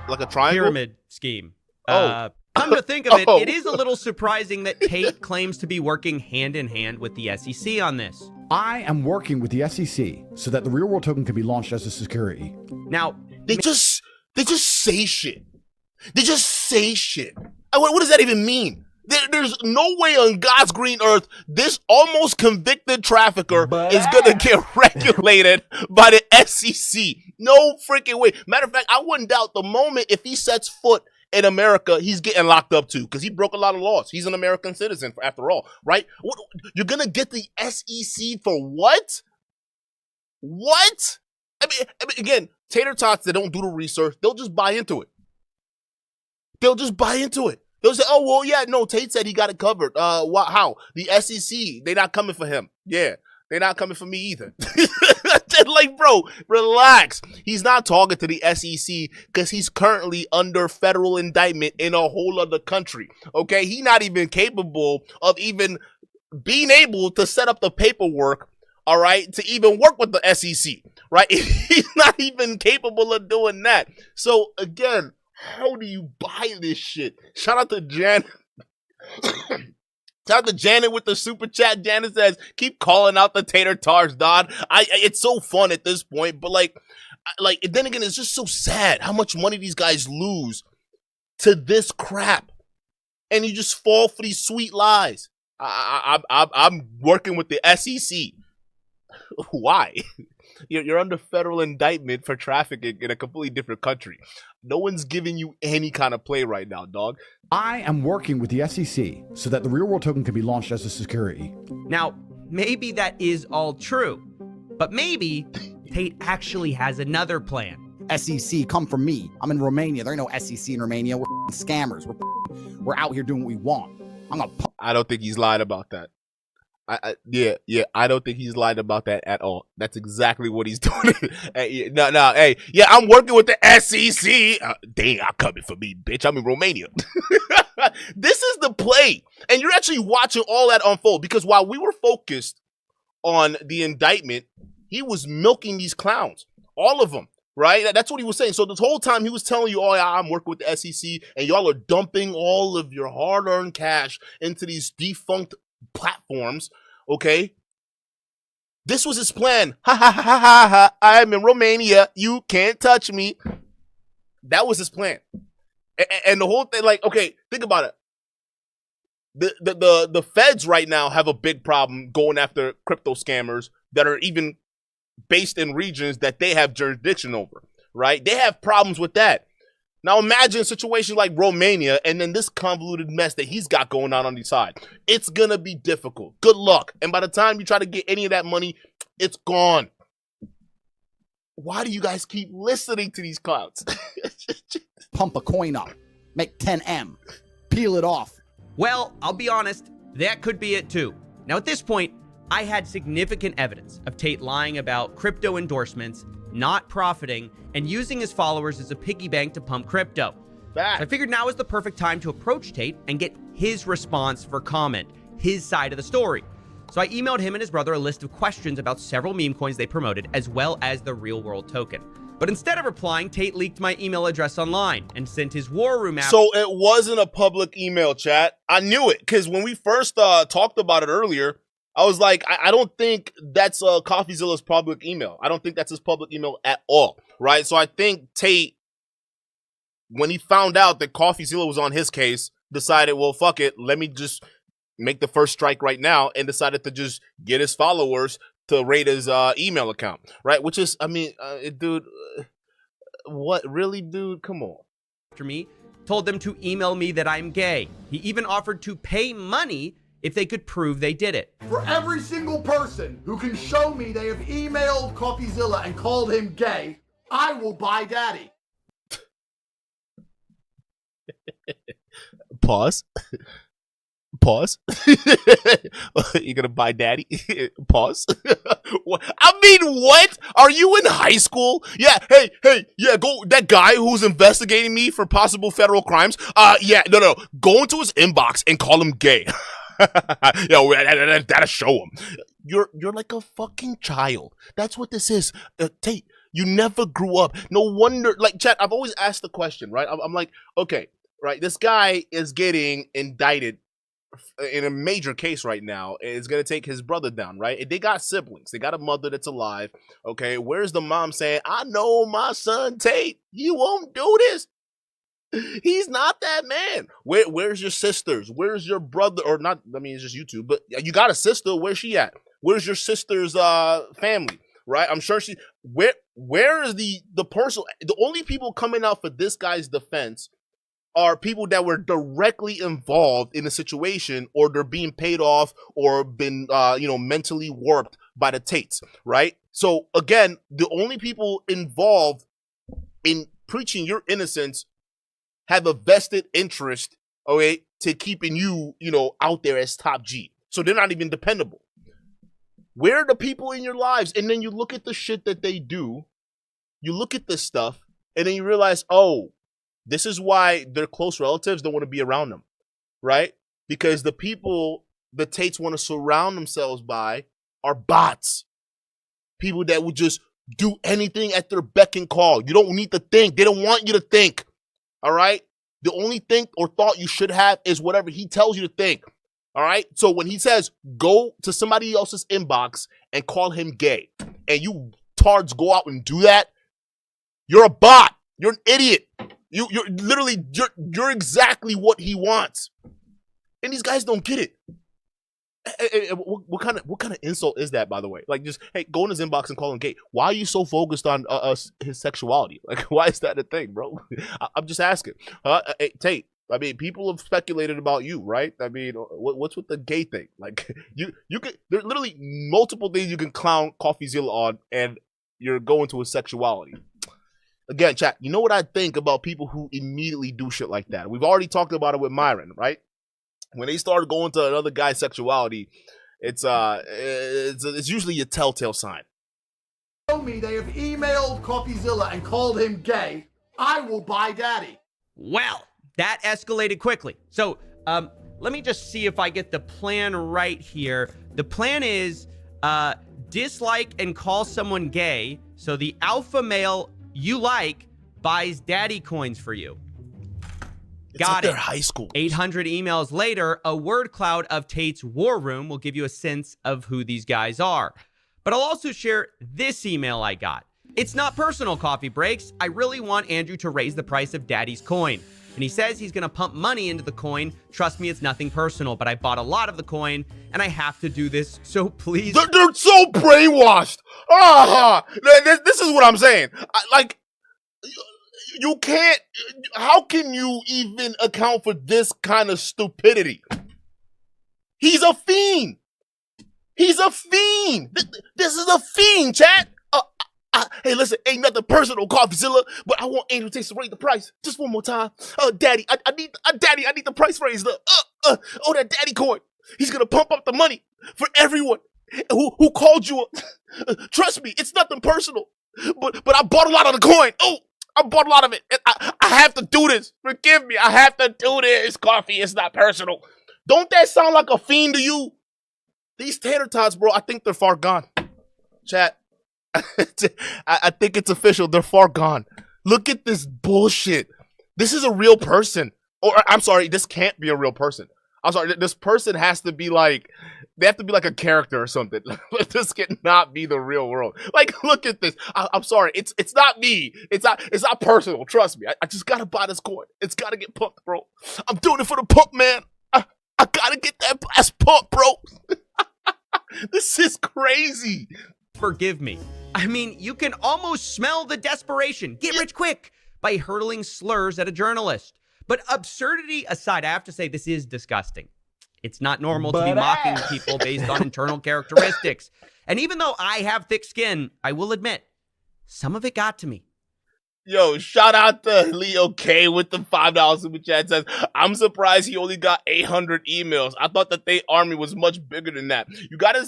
like a triangle pyramid scheme. Come to think of it, it is a little surprising that Tate claims to be working hand in hand with the SEC on this. I am working with the SEC so that the real world token can be launched as a security. Now, they just say shit. They just say shit. What does that even mean? There's no way on God's green earth this almost convicted trafficker is gonna get regulated by the SEC. No freaking way. Matter of fact, I wouldn't doubt the moment if he sets foot in America, he's getting locked up too because he broke a lot of laws. He's an American citizen after all, right? You're gonna get the SEC for what? What? I mean, again, tater tots that don't do the research, they'll just buy into it. They'll just buy into it. They'll say, "Oh well, yeah, no, Tate said he got it covered." How? The SEC, they not coming for him. Yeah, they're not coming for me either. Like, bro, relax. He's not talking to the SEC because he's currently under federal indictment in a whole other country. Okay, he's not even capable of even being able to set up the paperwork, all right, to even work with the SEC, right? He's not even capable of doing that. So again, how do you buy this shit? Shout out to Jan. Shout out to Janet with the super chat. Janet says, keep calling out the tater tars, Dodd. It's so fun at this point, but like, then again, it's just so sad how much money these guys lose to this crap. And you just fall for these sweet lies. I'm working with the SEC. Why? You're under federal indictment for trafficking in a completely different country. No one's giving you any kind of play right now, dog. I am working with the SEC so that the real world token can be launched as a security. Now, maybe that is all true, but maybe Tate actually has another plan. SEC, come from me. I'm in Romania. There ain't no SEC in Romania. We're scammers. We're out here doing what we want. I don't think he's lied about that. Yeah, I don't think he's lied about that at all. That's exactly what he's doing. Hey, yeah, I'm working with the SEC. Dang, I'm coming for me, bitch. I'm in Romania. This is the play. And you're actually watching all that unfold, because while we were focused on the indictment, he was milking these clowns. All of them, right? That's what he was saying. So this whole time he was telling you, oh, yeah, I'm working with the SEC, and y'all are dumping all of your hard-earned cash into these defunct platforms, okay? This was his plan. Ha ha ha ha ha. I'm in Romania. You can't touch me. That was his plan. And the whole thing, like, okay, think about it. The feds right now have a big problem going after crypto scammers that are even based in regions that they have jurisdiction over, right? They have problems with that. Now imagine a situation like Romania and then this convoluted mess that he's got going on the side. It's going to be difficult. Good luck. And by the time you try to get any of that money, it's gone. Why do you guys keep listening to these clowns? Pump a coin up. Make 10M. Peel it off. Well, I'll be honest, that could be it too. Now at this point, I had significant evidence of Tate lying about crypto endorsements, not profiting, and using his followers as a piggy bank to pump crypto. So I figured now is the perfect time to approach Tate and get his response for comment, his side of the story. So I emailed him and his brother a list of questions about several meme coins they promoted, as well as the real world token. But instead of replying, Tate leaked my email address online and sent his war room app. So it wasn't a public email, chat. I knew it, because when we first talked about it earlier, I was like, I don't think that's Coffeezilla's public email. I don't think that's his public email at all, right? So I think Tate, when he found out that Coffeezilla was on his case, decided, well, fuck it, let me just make the first strike right now, and decided to just get his followers to raid his email account, right? Which is, I mean, dude, what? Really, dude? Come on. After me, told them to email me that I'm gay. He even offered to pay money if they could prove they did it. For every single person who can show me they have emailed Coffeezilla and called him gay, I will buy daddy. Pause. Pause. You're gonna buy daddy? Pause. I mean, what? Are you in high school? Yeah, hey, yeah, go, that guy who's investigating me for possible federal crimes, yeah, no, go into his inbox and call him gay. Yo, that'll show him. You're like a fucking child. That's what this is. Tate, you never grew up. No wonder, like, chat, I've always asked the question, right? I'm like, okay, right, this guy is getting indicted in a major case right now. It's gonna take his brother down, right? They got siblings. They got a mother that's alive. Okay, where's the mom saying, I know my son Tate, you won't do this? He's not that man. Where's your sisters? Where's your brother? Or not, I mean, it's just you two, but you got a sister. Where's she at? Where's your sister's family? Right? I'm sure she, where is the person? The only people coming out for this guy's defense are people that were directly involved in a situation, or they're being paid off, or been, mentally warped by the Tates, right? So again, the only people involved in preaching your innocence have a vested interest, okay, to keeping you, out there as top G. So they're not even dependable. Where are the people in your lives? And then you look at the shit that they do, you look at this stuff, and then you realize, oh, this is why their close relatives don't want to be around them, right? Because the people the Tates want to surround themselves by are bots. People that would just do anything at their beck and call. You don't need to think. They don't want you to think. All right? The only think or thought you should have is whatever he tells you to think. All right? So when he says, go to somebody else's inbox and call him gay, and you tards go out and do that, you're a bot. You're an idiot. You're literally, you're exactly what he wants. And these guys don't get it. What kind of insult is that, by the way? Like, just, hey, go in his inbox and call him gay. Why are you so focused on his sexuality? Like, why is that a thing, bro? I'm just asking. Hey, Tate, I mean, people have speculated about you, right? I mean, what's with the gay thing? Like, you can, there's literally multiple things you can clown Coffeezilla on, and you're going to his sexuality. Again, chat, you know what I think about people who immediately do shit like that? We've already talked about it with Myron, right? When they start going to another guy's sexuality, it's usually a telltale sign. Show me they have emailed Coffeezilla and called him gay, I will buy daddy. Well, that escalated quickly. So let me just see if I get the plan right here. The plan is dislike and call someone gay, so the alpha male you like buys daddy coins for you. Got it. Their high school. 800 emails later, a word cloud of Tate's war room will give you a sense of who these guys are. But I'll also share this email I got. It's not personal, Coffee Breaks. I really want Andrew to raise the price of Daddy's coin. And he says he's going to pump money into the coin. Trust me, it's nothing personal, but I bought a lot of the coin, and I have to do this, so please. They're so brainwashed. This is what I'm saying. You can't, how can you even account for this kind of stupidity? He's a fiend. He's a fiend. This is a fiend, chat. Hey, listen, ain't nothing personal, Coffeezilla, but I want Angel Taste to raise the price just one more time. Daddy, I need the price raised. That daddy coin. He's gonna pump up the money for everyone who called you. Trust me, it's nothing personal, but I bought a lot of the coin. I bought a lot of it. I have to do this. Forgive me. I have to do this. Coffee, it's not personal. Don't that sound like a fiend to you? These tater tots, bro, I think they're far gone. Chat. I think it's official. They're far gone. Look at this bullshit. This is a real person. Or, I'm sorry, this can't be a real person. I'm sorry, this person has to be like, they have to be like a character or something. This cannot be the real world. Like, look at this. I'm sorry, it's not me. It's not personal. Trust me. I just gotta buy this coin. It's gotta get pumped, bro. I'm doing it for the pump, man. I gotta get that blast pump, bro. This is crazy. Forgive me. I mean, you can almost smell the desperation. Get rich quick by hurling slurs at a journalist. But absurdity aside, I have to say this is disgusting. It's not normal to be mocking people based on internal characteristics. And even though I have thick skin, I will admit, some of it got to me. Yo, shout out to Leo K with the $5 super chat. Says, I'm surprised he only got 800 emails. I thought that Tate army was much bigger than that. You gotta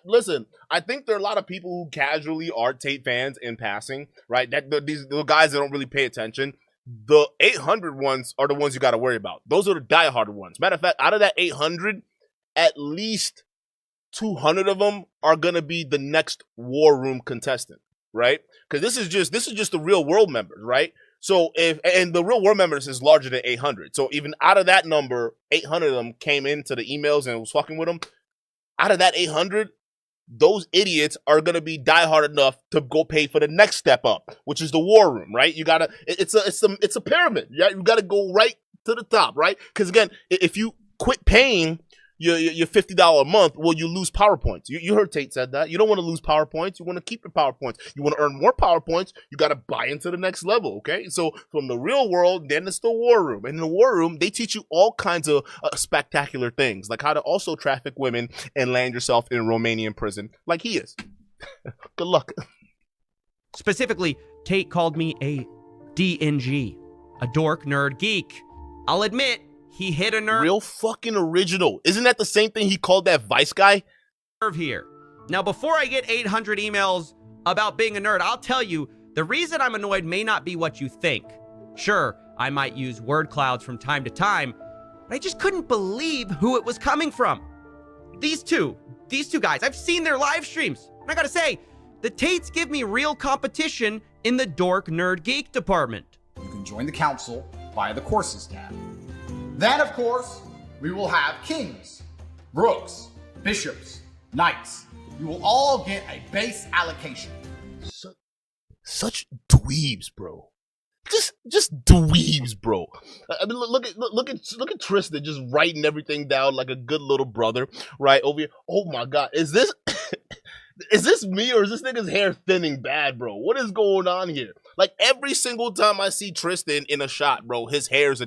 listen. I think there are a lot of people who casually are Tate fans in passing, right? These the guys that don't really pay attention. The 800 ones are the ones you got to worry about. Those are the diehard ones. Matter of fact, out of that 800, at least 200 of them are gonna be the next war room contestant. Right? Because this is just the real world members, right? So and the real world members is larger than 800. So even out of that number, 800 of them came into the emails and was fucking with them. Out of that 800, those idiots are gonna be diehard enough to go pay for the next step up, which is the war room, right? You gotta, it's a pyramid. You gotta go right to the top, right? Because again, if you quit paying your $50 a month, well, you lose PowerPoints. You heard Tate said that. You don't want to lose PowerPoints. You want to keep your PowerPoints. You want to earn more PowerPoints. You got to buy into the next level, okay? So from the real world, then it's the war room. And in the war room, they teach you all kinds of spectacular things, like how to also traffic women and land yourself in a Romanian prison like he is. Good luck. Specifically, Tate called me a DNG, a dork, nerd, geek. I'll admit, he hit a nerve. Real fucking original. Isn't that the same thing he called that Vice guy? Here. Now, before I get 800 emails about being a nerd, I'll tell you, the reason I'm annoyed may not be what you think. Sure, I might use word clouds from time to time, but I just couldn't believe who it was coming from. these two guys, I've seen their live streams. And I gotta say, the Tates give me real competition in the dork nerd geek department. You can join the council via the courses tab. Then, of course, we will have kings, rooks, bishops, knights. You will all get a base allocation. Such dweebs, bro. Just dweebs, bro. I mean, look at Tristan just writing everything down like a good little brother, right over here. Oh my God, is this is this me or is this nigga's hair thinning bad, bro? What is going on here? Like every single time I see Tristan in a shot, bro, his hair is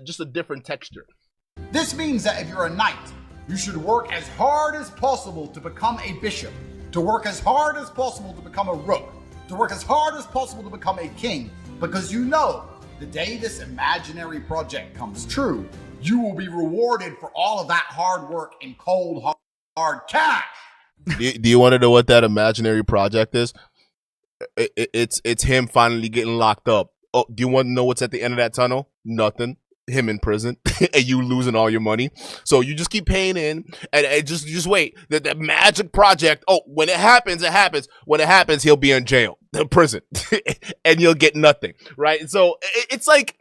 just a different texture. This means that if you're a knight, you should work as hard as possible to become a bishop, to work as hard as possible to become a rook, to work as hard as possible to become a king, because you know the day this imaginary project comes true, you will be rewarded for all of that hard work in cold, hard cash. Do you want to know what that imaginary project is? It's him finally getting locked up. Oh, do you want to know what's at the end of that tunnel? Nothing. Him in prison and you losing all your money. So you just keep paying in and just wait. The magic project. Oh, when it happens, it happens. When it happens, he'll be in jail, in prison, and you'll get nothing, right? And so it's like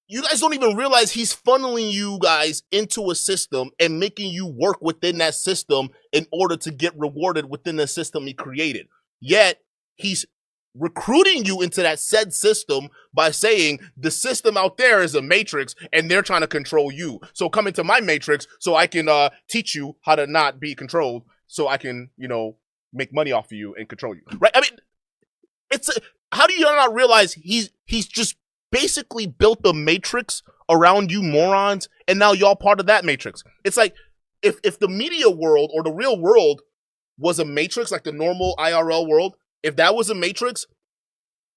you guys don't even realize he's funneling you guys into a system and making you work within that system in order to get rewarded within the system he created. Yet he's recruiting you into that said system by saying the system out there is a matrix and they're trying to control you. So come into my matrix so I can teach you how to not be controlled so I can, make money off of you and control you. Right? I mean, how do you not realize he's just basically built the matrix around you morons and now y'all part of that matrix. It's like if the media world or the real world was a matrix, like the normal IRL world, if that was a matrix,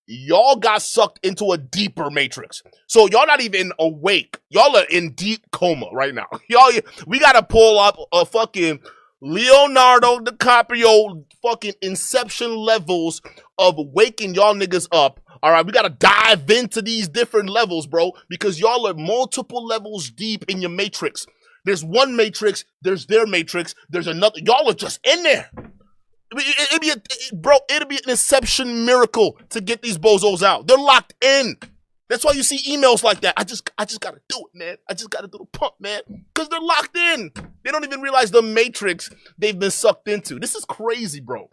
y'all got sucked into a deeper matrix. So y'all not even awake. Y'all are in deep coma right now. We got to pull up a fucking Leonardo DiCaprio fucking Inception levels of waking y'all niggas up. All right, we got to dive into these different levels, bro, because y'all are multiple levels deep in your matrix. There's one matrix, there's their matrix, there's another. Y'all are just in there. It'd be an Inception miracle to get these bozos out. They're locked in. That's why you see emails like that. I just gotta do it, man. I just gotta do the pump, man. Because they're locked in. They don't even realize the matrix they've been sucked into. This is crazy, bro.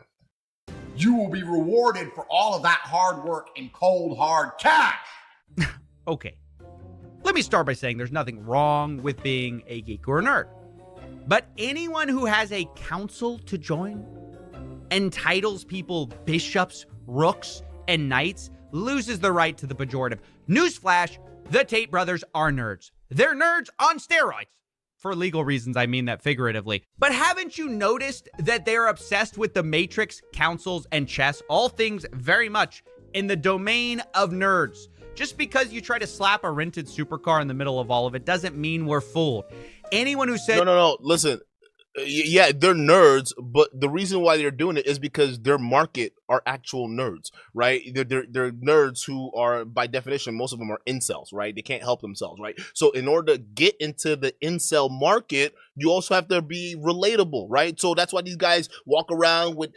You will be rewarded for all of that hard work in cold, hard cash. Okay. Let me start by saying there's nothing wrong with being a geek or a nerd. But anyone who has a council to join entitles people bishops, rooks, and knights loses the right to the pejorative. Newsflash, the Tate brothers are nerds. They're nerds on steroids. For legal reasons, I mean that figuratively. But haven't you noticed that they're obsessed with the Matrix, councils, and chess, all things very much in the domain of nerds? Just because you try to slap a rented supercar in the middle of all of it doesn't mean we're fooled. Anyone who said... No, listen. Yeah, they're nerds, but the reason why they're doing it is because their market are actual nerds, right? They're nerds who are, by definition, most of them are incels, right? They can't help themselves, right? So in order to get into the incel market, you also have to be relatable, right? So that's why these guys walk around with,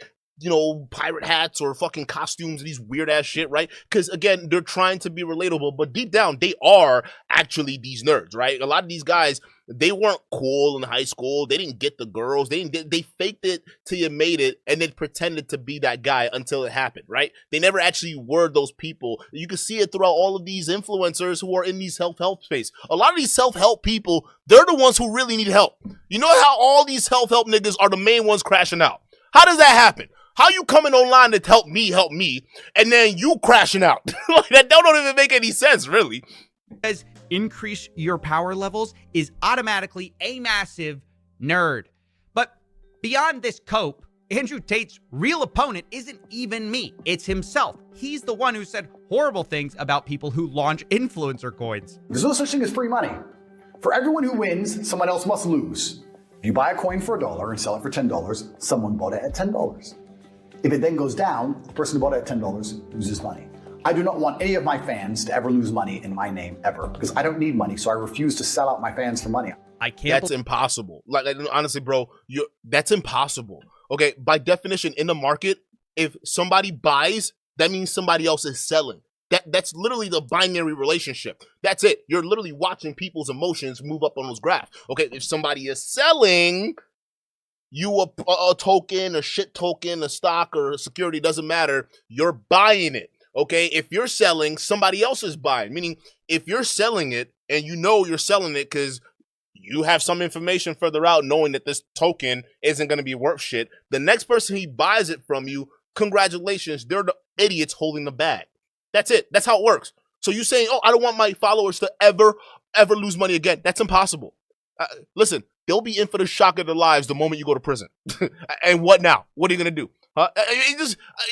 pirate hats or fucking costumes and these weird ass shit, right? Because again, they're trying to be relatable, but deep down, they are actually these nerds, right? A lot of these guys, they weren't cool in high school. They didn't get the girls. They faked it till you made it and then pretended to be that guy until it happened, right? They never actually were those people. You can see it throughout all of these influencers who are in these self-help space. A lot of these self-help people, they're the ones who really need help. You know how all these self-help niggas are the main ones crashing out? How does that happen? How you coming online to help me, and then you crashing out? That don't even make any sense, really. As increase your power levels is automatically a massive nerd. But beyond this cope, Andrew Tate's real opponent isn't even me. It's himself. He's the one who said horrible things about people who launch influencer coins. There's no such thing as free money. For everyone who wins, someone else must lose. If you buy a coin for $1 and sell it for $10, someone bought it at $10. If it then goes down, the person who bought it at $10 loses money. I do not want any of my fans to ever lose money in my name ever, because I don't need money, so I refuse to sell out my fans for money. I can't. That's impossible. Like honestly, bro, that's impossible. Okay, by definition, in the market, if somebody buys, that means somebody else is selling. That's literally the binary relationship. That's it. You're literally watching people's emotions move up on those graphs. Okay, if somebody is selling, you a token, a shit token, a stock, or a security, doesn't matter. You're buying it. Okay, if you're selling, somebody else is buying. Meaning, if you're selling it and you know you're selling it because you have some information further out knowing that this token isn't going to be worth shit, the next person he buys it from you, congratulations, they're the idiots holding the bag. That's it. That's how it works. So you saying, oh, I don't want my followers to ever lose money again. That's impossible. Listen, they'll be in for the shock of their lives the moment you go to prison. And what now? What are you going to do?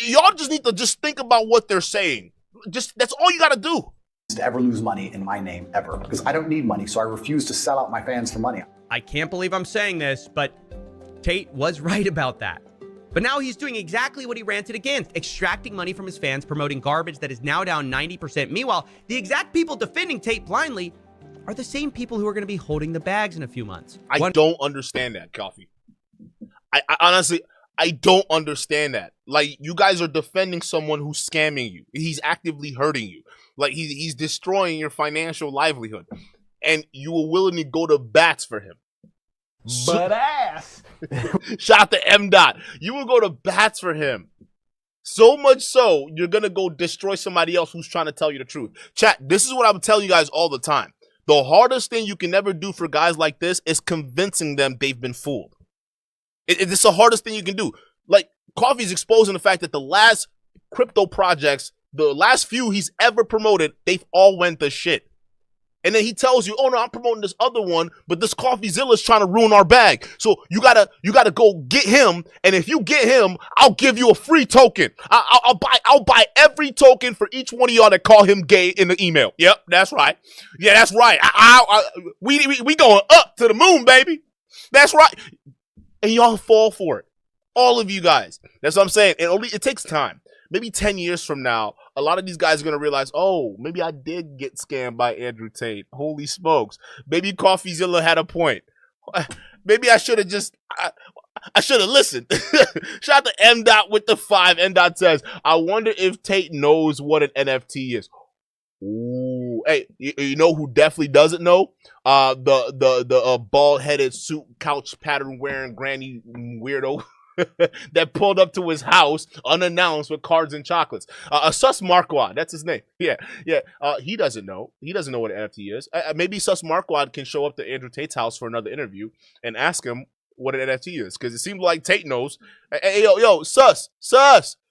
Y'all just need to just think about what they're saying. That's all you got to do. To ever lose money in my name, ever. Because I don't need money, so I refuse to sell out my fans for money. I can't believe I'm saying this, but Tate was right about that. But now he's doing exactly what he ranted against, extracting money from his fans, promoting garbage that is now down 90%. Meanwhile, the exact people defending Tate blindly are the same people who are going to be holding the bags in a few months. I don't understand that, Coffee. I honestly, I don't understand that. Like, you guys are defending someone who's scamming you. He's actively hurting you. Like, he's destroying your financial livelihood. And you were willing to go to bats for him. But ass. Shout out to M. Dot. You will go to bats for him. So much so, you're going to go destroy somebody else who's trying to tell you the truth. Chat, this is what I'm telling you guys all the time. The hardest thing you can ever do for guys like this is convincing them they've been fooled. It's the hardest thing you can do. Like, Coffee's exposing the fact that the last crypto projects, the last few he's ever promoted, they've all went to shit. And then he tells you, oh no, I'm promoting this other one, but this Coffeezilla is trying to ruin our bag. So you gotta go get him. And if you get him, I'll give you a free token. I'll buy every token for each one of y'all that call him gay in the email. Yep, that's right. Yeah, that's right. We going up to the moon, baby. That's right. And y'all fall for it. All of you guys. That's what I'm saying. It takes time. Maybe 10 years from now, a lot of these guys are going to realize, oh, maybe I did get scammed by Andrew Tate. Holy smokes. Maybe Coffeezilla had a point. Maybe I should have I should have listened. Shout out to M. Dot with the 5. M. Dot says, I wonder if Tate knows what an NFT is. Ooh. Hey, you know who definitely doesn't know? The bald-headed suit couch pattern wearing granny weirdo that pulled up to his house unannounced with cards and chocolates. Sus Marquand, that's his name. Yeah. He doesn't know. He doesn't know what an NFT is. Maybe Sus Marquand can show up to Andrew Tate's house for another interview and ask him what an NFT is, because it seems like Tate knows. Hey, yo, Sus,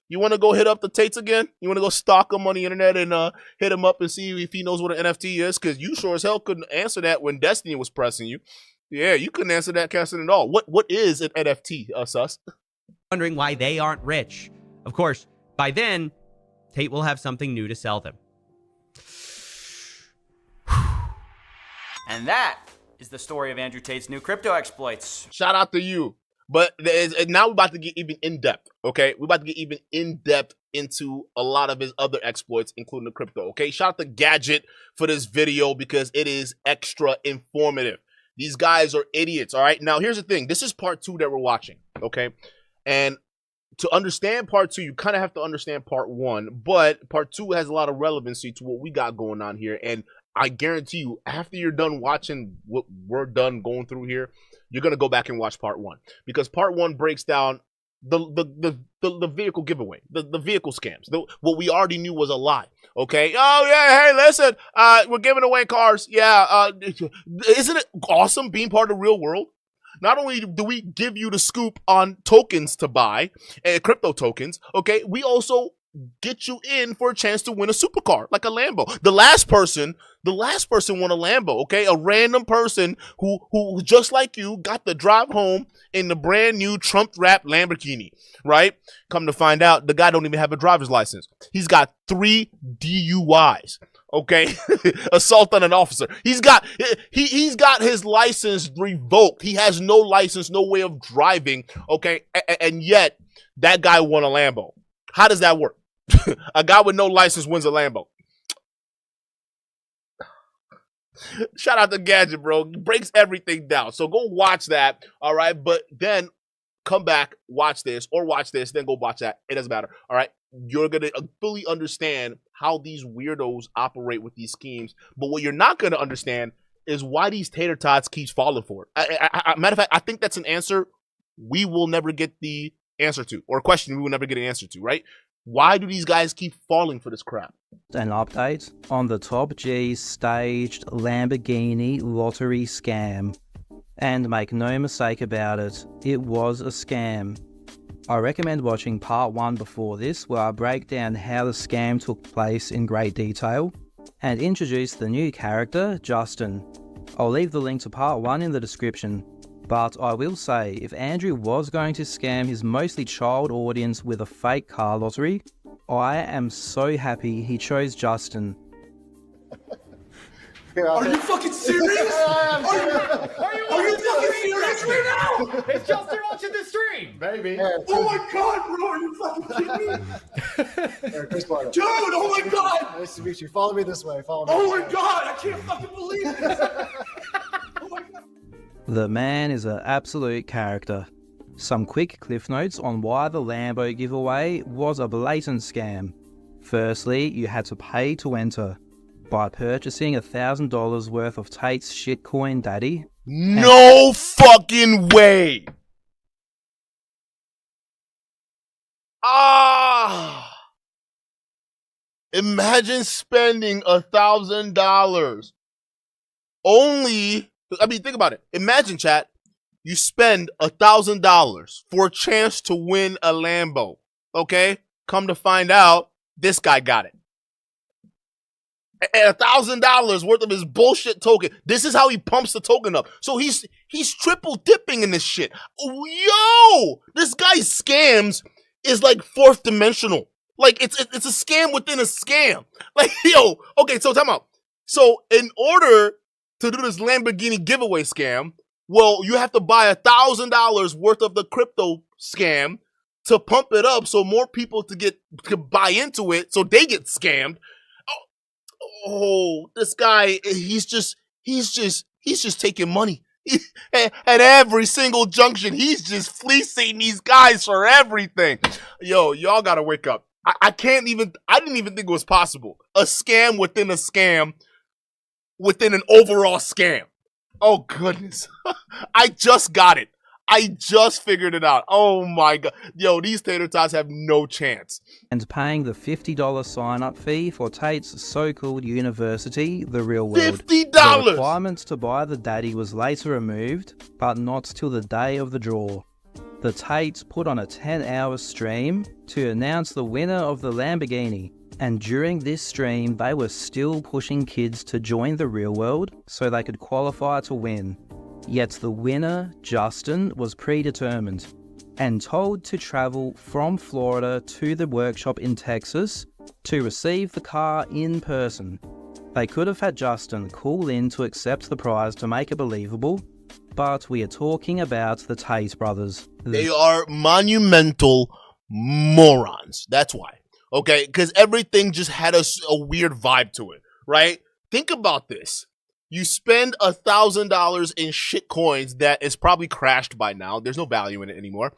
you want to go hit up the Tates again? You want to go stalk him on the internet and hit him up and see if he knows what an NFT is? Because you sure as hell couldn't answer that when Destiny was pressing you. Yeah, you couldn't answer that question at all. What is an NFT, Sus? Wondering why they aren't rich. Of course, by then, Tate will have something new to sell them. And that is the story of Andrew Tate's new crypto exploits. Shout out to you. But now we're about to get even in-depth, okay? We're about to get even in-depth into a lot of his other exploits, including the crypto, okay? Shout out to Gadget for this video because it is extra informative. These guys are idiots, all right? Now, here's the thing. This is part 2 that we're watching, okay? And to understand part 2, you kind of have to understand part 1, but part 2 has a lot of relevancy to what we got going on here. And I guarantee you, after you're done watching what we're done going through here, you're going to go back and watch part 1, because part 1 breaks down the vehicle giveaway, the vehicle scams, what we already knew was a lie. Okay. Oh yeah. Hey, listen, we're giving away cars. Yeah. Isn't it awesome being part of the real world? Not only do we give you the scoop on tokens to buy, crypto tokens, okay, we also get you in for a chance to win a supercar, like a Lambo. The last person won a Lambo, okay? A random person who just like you got to drive home in the brand new Trump-wrapped Lamborghini, right? Come to find out, the guy don't even have a driver's license. He's got 3 DUIs. Okay, assault on an officer. He's got his license revoked. He has no license, no way of driving. Okay, and yet that guy won a Lambo. How does that work? A guy with no license wins a Lambo. Shout out to Gadget, bro. He breaks everything down. So go watch that, all right? But then come back, watch this, then go watch that. It doesn't matter, all right? You're going to fully understand how these weirdos operate with these schemes. But what you're not going to understand is why these tater tots keeps falling for it. Matter of fact, I think that's an answer we will never get the answer to, or a question we will never get an answer to, right? Why do these guys keep falling for this crap? An update on the Top G staged Lamborghini lottery scam. And make no mistake about it, it was a scam. I recommend watching part 1 before this, where I break down how the scam took place in great detail and introduce the new character, Justin. I'll leave the link to part 1 in the description. But I will say, if Andrew was going to scam his mostly child audience with a fake car lottery, I am so happy he chose Justin. Are you fucking serious? Are you fucking serious right now? Is Justin watching the stream? Maybe. Oh my god, bro, are you fucking kidding me? Chris Bartle. Dude, oh my god! Nice to meet you. Follow me this way. Follow me. Oh my god, I can't fucking believe this! Oh my god. The man is an absolute character. Some quick cliff notes on why the Lambo giveaway was a blatant scam. Firstly, you had to pay to enter. By purchasing $1,000 worth of Tate's shitcoin daddy. No fucking way! Imagine spending $1,000 only. I mean, think about it. Imagine, chat, you spend $1,000 for a chance to win a Lambo. Okay? Come to find out, this guy got it. And $1,000 worth of his bullshit token. This is how he pumps the token up. So he's triple dipping in this shit. Yo! This guy's scams is like fourth dimensional. Like, it's a scam within a scam. Like, yo, okay, so time out. So in order to do this Lamborghini giveaway scam, well, you have to buy $1,000 worth of the crypto scam to pump it up so more people to buy into it so they get scammed. Oh, this guy, he's just taking money. At every single junction, he's just fleecing these guys for everything. Yo, y'all gotta wake up. I didn't even think it was possible. A scam within a scam within an overall scam. Oh, goodness. I just got it. I just figured it out. Oh, my God. Yo, these tater tots have no chance. And paying the $50 sign-up fee for Tate's so-called university, The Real World. $50! The requirements to buy the daddy was later removed, but not till the day of the draw. The Tates put on a 10-hour stream to announce the winner of the Lamborghini. And during this stream, they were still pushing kids to join the real world so they could qualify to win. Yet the winner, Justin, was predetermined and told to travel from Florida to the workshop in Texas to receive the car in person. They could have had Justin call in to accept the prize to make it believable, but we are talking about the Tate brothers. They are monumental morons. That's why. Okay, because everything just had a weird vibe to it, right? Think about this. You spend $1,000 in shit coins that is probably crashed by now. There's no value in it anymore.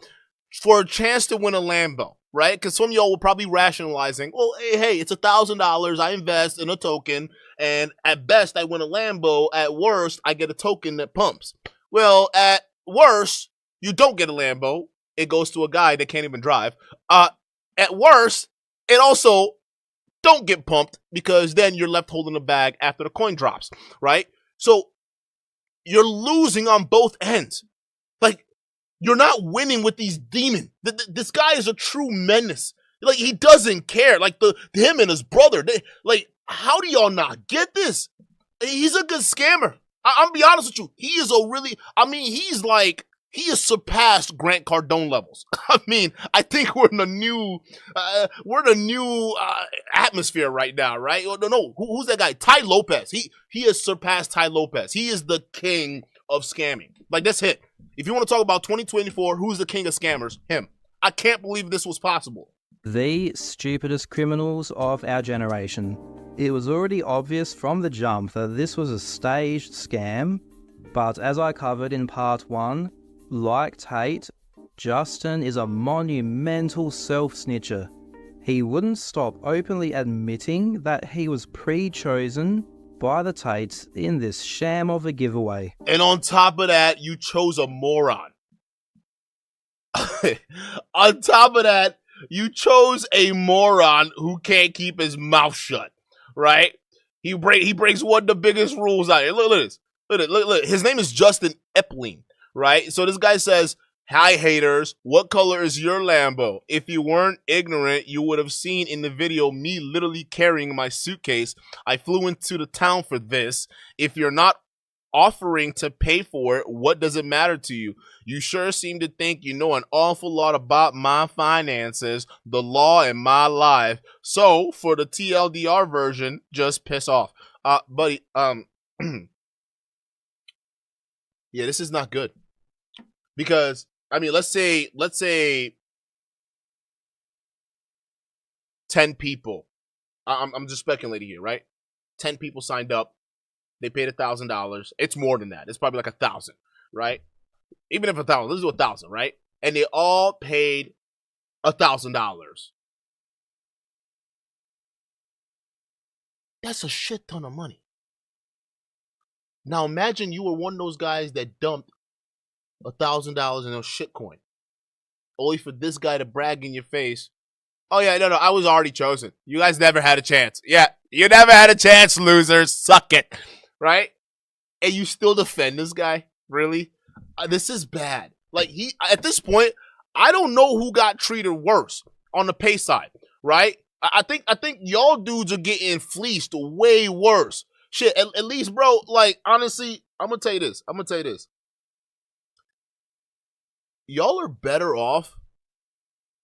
For a chance to win a Lambo, right? Because some of y'all will probably rationalizing, well, hey, it's $1,000. I invest in a token, and at best, I win a Lambo. At worst, I get a token that pumps. Well, at worst, you don't get a Lambo. It goes to a guy that can't even drive. At worst, it also don't get pumped because then you're left holding the bag after the coin drops, right? So you're losing on both ends. Like, you're not winning with these demons. This guy is a true menace. Like, he doesn't care. Like, him and his brother, how do y'all not get this? He's a good scammer. I'm be honest with you. He is he has surpassed Grant Cardone levels. I mean, I think we're in a new atmosphere right now, right? No, who's that guy? Ty Lopez. He has surpassed Ty Lopez. He is the king of scamming. Like, that's it. If you want to talk about 2024, who's the king of scammers? Him. I can't believe this was possible. The stupidest criminals of our generation. It was already obvious from the jump that this was a staged scam, but as I covered in part 1, like Tate, Justin is a monumental self-snitcher. He wouldn't stop openly admitting that he was pre-chosen by the Tates in this sham of a giveaway. And on top of that, you chose a moron. On top of that, you chose a moron who can't keep his mouth shut, right? He breaks one of the biggest rules out here. Look at this. Look. His name is Justin Epling, right? So this guy says, "Hi haters, what color is your Lambo? If you weren't ignorant, you would have seen in the video me literally carrying my suitcase. I flew into the town for this. If you're not offering to pay for it, what does it matter to you? You sure seem to think you know an awful lot about my finances, the law, and my life. So for the TLDR version, just piss off." Buddy, yeah, this is not good. Because, I mean, let's say 10 people. I'm just speculating here, right? 10 people signed up. They paid $1,000. It's more than that. It's probably like 1,000, right? Even if 1,000, let's do 1,000, right? And they all paid $1,000. That's a shit ton of money. Now imagine you were one of those guys that dumped $1,000 in a shitcoin, only for this guy to brag in your face. "Oh yeah, no, I was already chosen. You guys never had a chance. Yeah, you never had a chance, losers. Suck it." Right? And you still defend this guy? Really? This is bad. Like, at this point, I don't know who got treated worse on the pay side, right? I think y'all dudes are getting fleeced way worse. Shit, at least, bro, like, honestly, I'm gonna tell you this. Y'all are better off.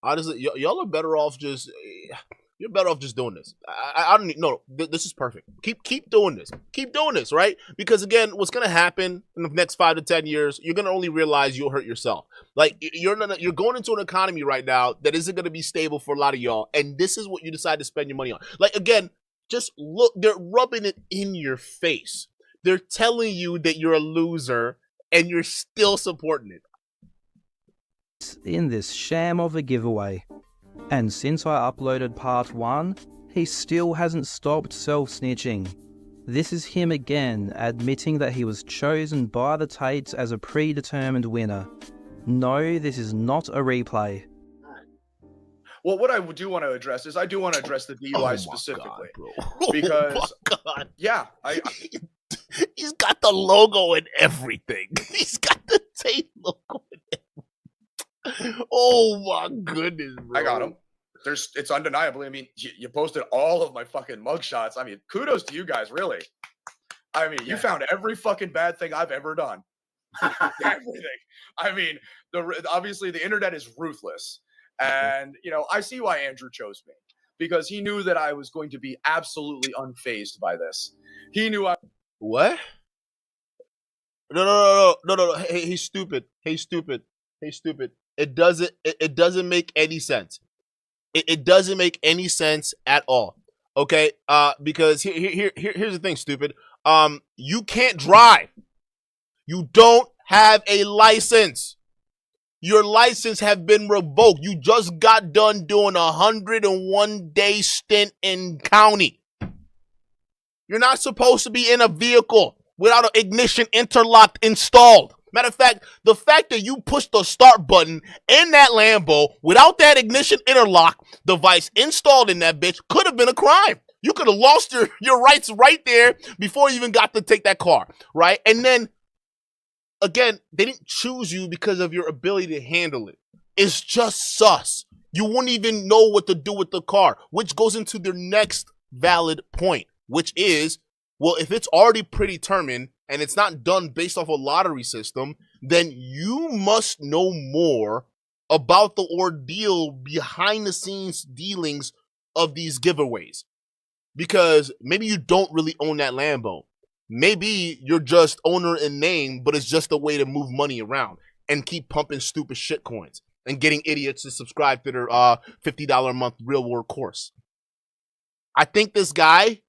Honestly, y'all are better off just. You're better off just doing this. I don't need. No, this is perfect. Keep doing this. Keep doing this, right? Because again, what's gonna happen in the next 5 to 10 years? You're gonna only realize you'll hurt yourself. Like you're going into an economy right now that isn't gonna be stable for a lot of y'all, and this is what you decide to spend your money on. Like again, just look. They're rubbing it in your face. They're telling you that you're a loser, and you're still supporting it. In this sham of a giveaway. And since I uploaded part 1, he still hasn't stopped self-snitching. This is him again, admitting that he was chosen by the Tates as a predetermined winner. No, this is not a replay. Well, what I do want to address is I do want to address the DUI specifically. God, because, yeah, he's got the logo and everything. He's got the Tate logo and everything. Oh my goodness, bro. I got him. It's undeniably. I mean, you posted all of my fucking mugshots. I mean, kudos to you guys, really. I mean, you found every fucking bad thing I've ever done. Everything. I mean, obviously the internet is ruthless, and I see why Andrew chose me, because he knew that I was going to be absolutely unfazed by this. He knew I. What? No. Hey, he's stupid. It doesn't make any sense. It doesn't make any sense at all. Okay? Because here's the thing, stupid. You can't drive. You don't have a license. Your license have been revoked. You just got done doing a 101-day stint in county. You're not supposed to be in a vehicle without an ignition interlock installed. Matter of fact, the fact that you pushed the start button in that Lambo without that ignition interlock device installed in that bitch could have been a crime. You could have lost your rights right there before you even got to take that car, right? And then, again, they didn't choose you because of your ability to handle it. It's just sus. You wouldn't even know what to do with the car, which goes into their next valid point, which is, well, if it's already predetermined and it's not done based off a lottery system, then you must know more about the ordeal behind the scenes dealings of these giveaways. Because maybe you don't really own that Lambo. Maybe you're just owner in name, but it's just a way to move money around and keep pumping stupid shit coins and getting idiots to subscribe to their $50 a month real world course. I think this guy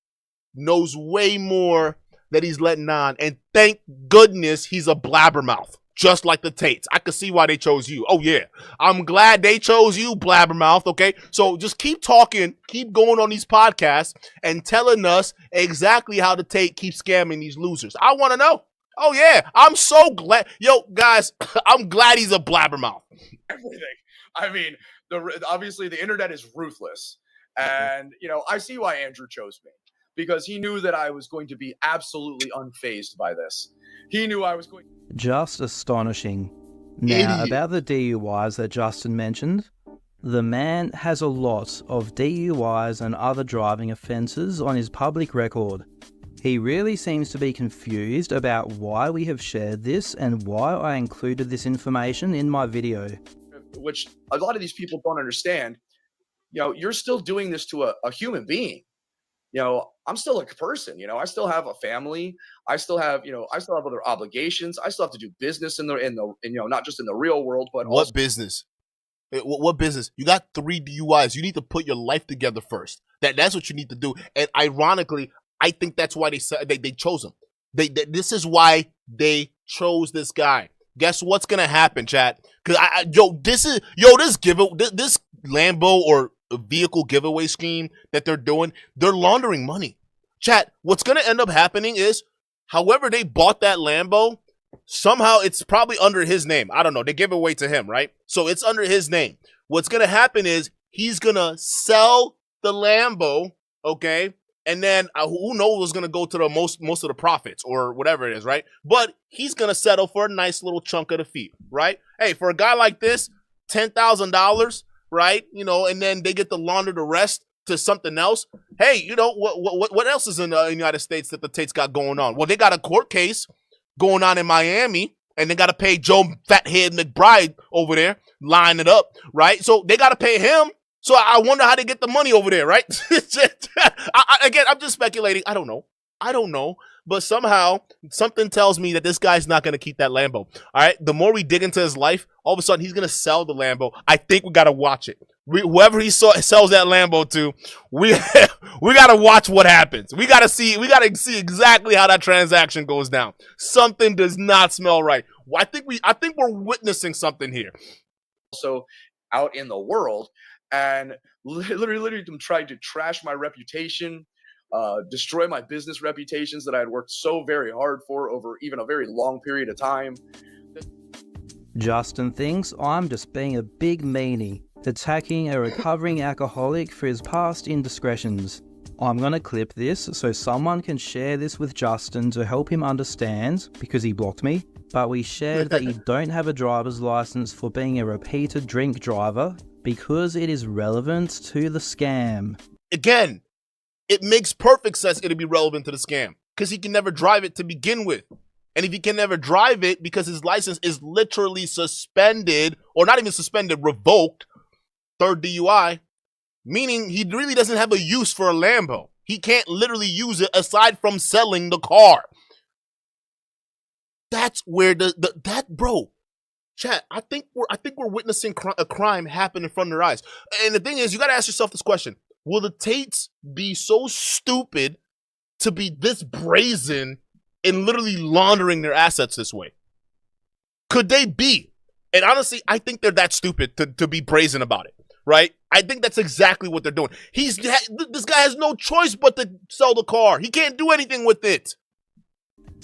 knows way more that he's letting on. And thank goodness he's a blabbermouth, just like the Tates. I could see why they chose you. Oh, yeah. I'm glad they chose you, blabbermouth, okay? So just keep talking, keep going on these podcasts and telling us exactly how the Tate keeps scamming these losers. I want to know. Oh, yeah. I'm so glad. Yo, guys, I'm glad he's a blabbermouth. Everything. I mean, obviously the internet is ruthless. And, you know, I see why Andrew chose me. Because he knew that I was going to be absolutely unfazed by this. He knew I was going. Just astonishing. Now, about the DUIs that Justin mentioned, the man has a lot of DUIs and other driving offences on his public record. He really seems to be confused about why we have shared this and why I included this information in my video. Which a lot of these people don't understand. You know, you're still doing this to a human being. You know, I'm still a person, you know, I still have a family. I still have, you know, I still have other obligations. I still have to do business in you know, not just in the real world, but what business? What business? You got 3 DUIs. You need to put your life together first. That's what you need to do. And ironically, I think that's why they chose him. This is why they chose this guy. Guess what's gonna happen, chat? Because this Lambo or vehicle giveaway scheme that they're doing, they're laundering money. Chat, what's going to end up happening is, however they bought that Lambo, somehow it's probably under his name. I don't know. They give it away to him, right? So it's under his name. What's going to happen is he's going to sell the Lambo, okay? And then who knows what's going to go to the most of the profits or whatever it is, right? But he's going to settle for a nice little chunk of the fee, right? Hey, for a guy like this, $10,000, right? You know, and then they get to launder the rest to something else. Hey, you know, what else is in the United States that the Tates got going on? Well, they got a court case going on in Miami, and they got to pay Joe Fathead McBride over there, line it up, right? So they got to pay him. So I wonder how they get the money over there, right? Again, I'm just speculating. I don't know. But somehow, something tells me that this guy's not going to keep that Lambo. All right? The more we dig into his life, all of a sudden, he's going to sell the Lambo. I think we got to watch it. Whoever he sells that Lambo to, we got to watch what happens. We got to see exactly how that transaction goes down. Something does not smell right. I think we're witnessing something here. So out in the world, and literally them trying to trash my reputation, destroy my business reputations that I had worked so very hard for over even a very long period of time. Justin thinks I'm just being a big meanie, attacking a recovering alcoholic for his past indiscretions. I'm gonna clip this so someone can share this with Justin to help him understand, because he blocked me, but we shared that you don't have a driver's license for being a repeated drink driver because it is relevant to the scam. Again, it makes perfect sense it'll be relevant to the scam because he can never drive it to begin with. And if he can never drive it because his license is literally suspended, or not even suspended, revoked, 3rd DUI, meaning he really doesn't have a use for a Lambo. He can't literally use it aside from selling the car. That's where bro, chat, I think we're witnessing a crime happen in front of their eyes. And the thing is, you got to ask yourself this question. Will the Tates be so stupid to be this brazen in literally laundering their assets this way? Could they be? And honestly, I think they're that stupid to be brazen about it, right? I think that's exactly what they're doing. This guy has no choice but to sell the car. He can't do anything with it.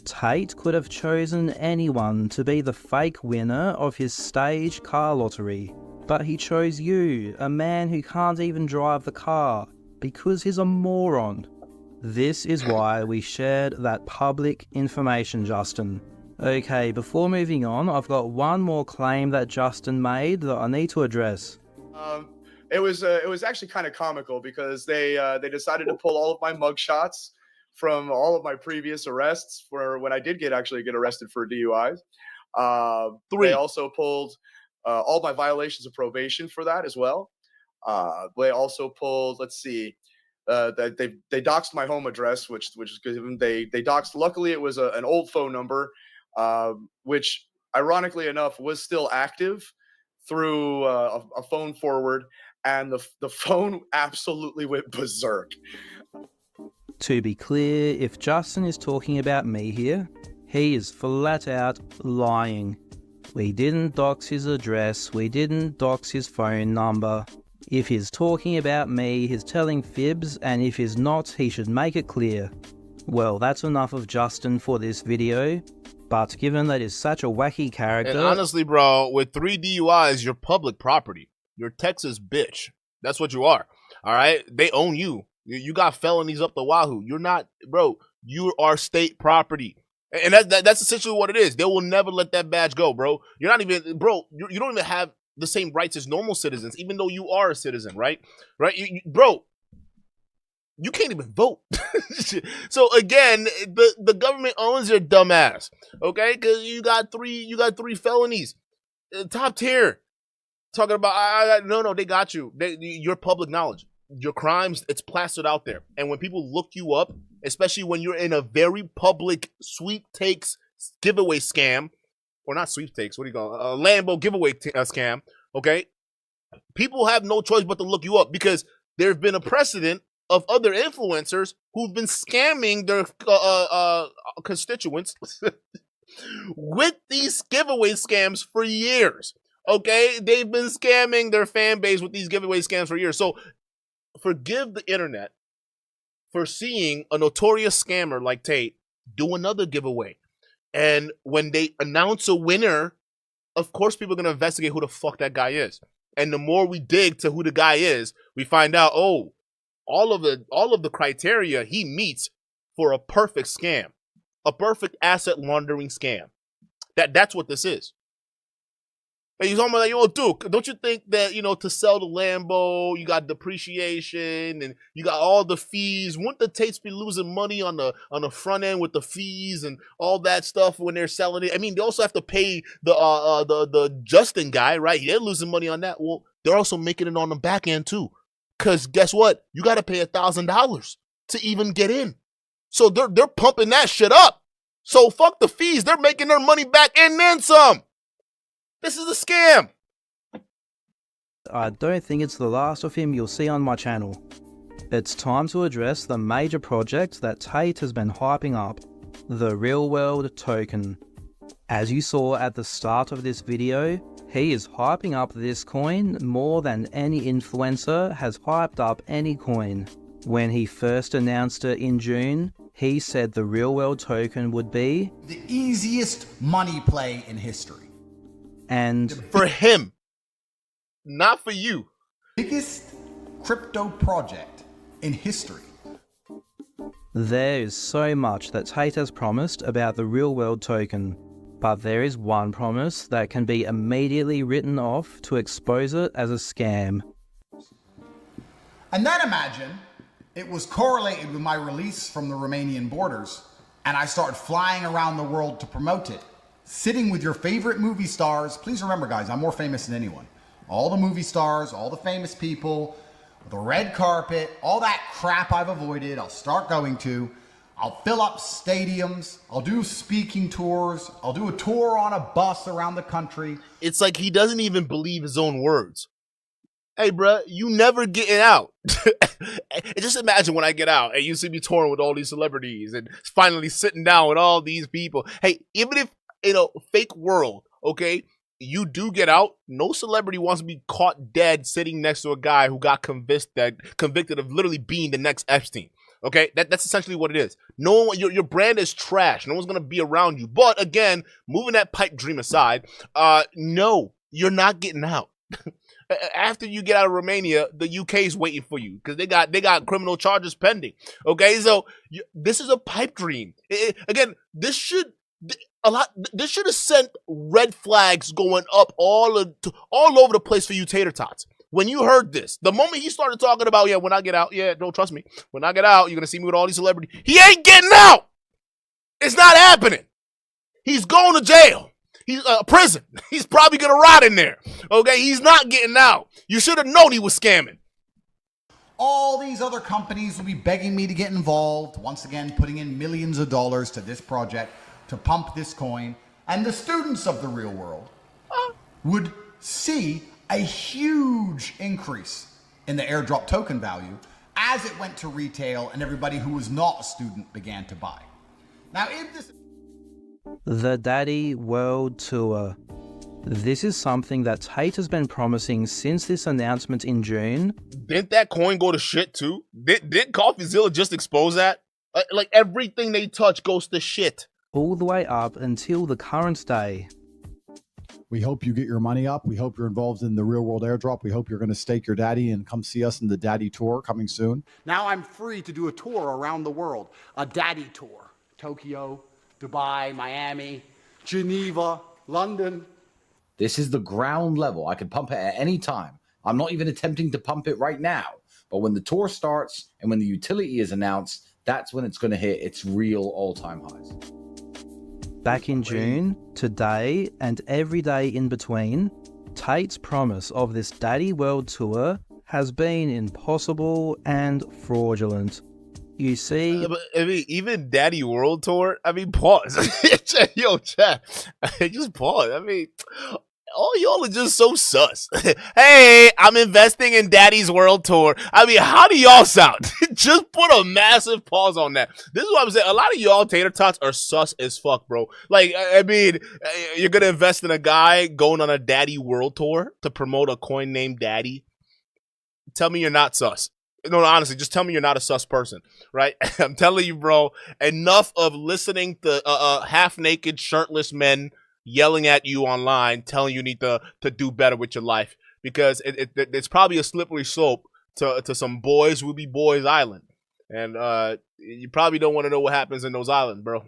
Tate could have chosen anyone to be the fake winner of his stage car lottery, but he chose you, a man who can't even drive the car, because he's a moron. This is why we shared that public information, Justin. Okay, before moving on, I've got one more claim that Justin made that I need to address. It was actually kind of comical because they decided to pull all of my mugshots from all of my previous arrests for when I did get arrested for DUIs. They also pulled all my violations of probation for that as well. They also pulled, let's see, they doxed my home address, which is good. They doxed. Luckily, it was an old phone number, which ironically enough was still active through a phone forward, and the phone absolutely went berserk. To be clear, if Justin is talking about me here, he is flat out lying. We didn't dox his address, we didn't dox his phone number. If he's talking about me, he's telling fibs, and if he's not, he should make it clear. Well, that's enough of Justin for this video, but given that he's such a wacky character... And honestly, bro, with 3 DUIs, you're public property. You're Texas bitch. That's what you are, all right? They own you. You got felonies up the wahoo. You're not, bro, you are state property. And that's essentially what it is. They will never let that badge go, bro. You're not even, bro, you don't even have the same rights as normal citizens, even though you are a citizen, right? Right? Bro, you can't even vote. So again, the government owns your dumb ass, okay? Because you got three felonies. Top tier. Talking about, no, they got you. Your public knowledge. Your crimes, it's plastered out there. And when people look you up, especially when you're in a very public sweepstakes giveaway scam, or not sweepstakes, what do you call it? A Lambo giveaway scam, okay? People have no choice but to look you up because there's been a precedent of other influencers who've been scamming their constituents with these giveaway scams for years, okay? They've been scamming their fan base with these giveaway scams for years. So forgive the internet for seeing a notorious scammer like Tate do another giveaway. And when they announce a winner, of course people are going to investigate who the fuck that guy is. And the more we dig to who the guy is, we find out, oh, all of the criteria he meets for a perfect scam, a perfect asset laundering scam. That's what this is. And he's talking about, like, yo, Duke, don't you think that, to sell the Lambo, you got depreciation and you got all the fees? Wouldn't the Tates be losing money on the front end with the fees and all that stuff when they're selling it? I mean, they also have to pay the Justin guy, right? They're losing money on that. Well, they're also making it on the back end too. Because guess what? You got to pay $1,000 to even get in. So they're pumping that shit up. So fuck the fees. They're making their money back and then some. This is a scam. I don't think it's the last of him you'll see on my channel. It's time to address the major project that Tate has been hyping up, the real world token. As you saw at the start of this video, he is hyping up this coin more than any influencer has hyped up any coin. When he first announced it in June, he said the real world token would be the easiest money play in history. And for him, not for you. Biggest crypto project in history. There is so much that Tate has promised about the real world token, but there is one promise that can be immediately written off to expose it as a scam. And then imagine it was correlated with my release from the Romanian borders, and I started flying around the world to promote it. Sitting with your favorite movie stars. Please remember, guys, I'm more famous than anyone. All the movie stars, all the famous people, the red carpet, all that crap I've avoided, I'll start going to. I'll fill up stadiums. I'll do speaking tours. I'll do a tour on a bus around the country. It's like he doesn't even believe his own words. Hey, bruh, you never getting out. Just imagine when I get out and you see me touring with all these celebrities and finally sitting down with all these people. Hey, even if in a fake world, okay, you do get out, no celebrity wants to be caught dead sitting next to a guy who got convicted of literally being the next Epstein. Okay, that's essentially what it is. No one, your brand is trash. No one's gonna be around you. But again, moving that pipe dream aside, no, you're not getting out. After you get out of Romania, the UK is waiting for you because they got criminal charges pending. Okay, so this is a pipe dream. Again, this should have sent red flags going up all over the place for you tater tots. When you heard this, the moment he started talking about, yeah, when I get out, yeah, don't trust me. When I get out, you're going to see me with all these celebrities. He ain't getting out. It's not happening. He's going to jail. He's prison. He's probably going to rot in there. Okay, he's not getting out. You should have known he was scamming. All these other companies will be begging me to get involved. Once again, putting in millions of dollars to this project to pump this coin. And the students of the real world would see a huge increase in the airdrop token value as it went to retail and everybody who was not a student began to buy. Now, if this... The Daddy World Tour. This is something that Tate has been promising since this announcement in June. Didn't that coin go to shit too? Didn't Coffeezilla just expose that? Like everything they touch goes to shit. All the way up until the current day. We hope you get your money up. We hope you're involved in the real world airdrop. We hope you're going to stake your daddy and come see us in the Daddy Tour coming soon. Now I'm free to do a tour around the world. A daddy tour. Tokyo, Dubai, Miami, Geneva, London. This is the ground level. I can pump it at any time. I'm not even attempting to pump it right now. But when the tour starts and when the utility is announced, that's when it's going to hit its real all-time highs. Back in June, today, and every day in between, Tate's promise of this Daddy World Tour has been impossible and fraudulent. You see... I mean, even Daddy World Tour, I mean, pause. Yo, chat, just pause. I mean, all y'all are just so sus. Hey, I'm investing in Daddy's World Tour. I mean, how do y'all sound? Just put a massive pause on that. This is what I'm saying. A lot of y'all tater tots are sus as fuck, bro. Like, I mean, you're going to invest in a guy going on a Daddy World Tour to promote a coin named Daddy? Tell me you're not sus. No, honestly, just tell me you're not a sus person, right? I'm telling you, bro, enough of listening to half-naked, shirtless men yelling at you online, telling you need to do better with your life, because it's probably a slippery slope to some boys will be boys island, and you probably don't want to know what happens in those islands, bro.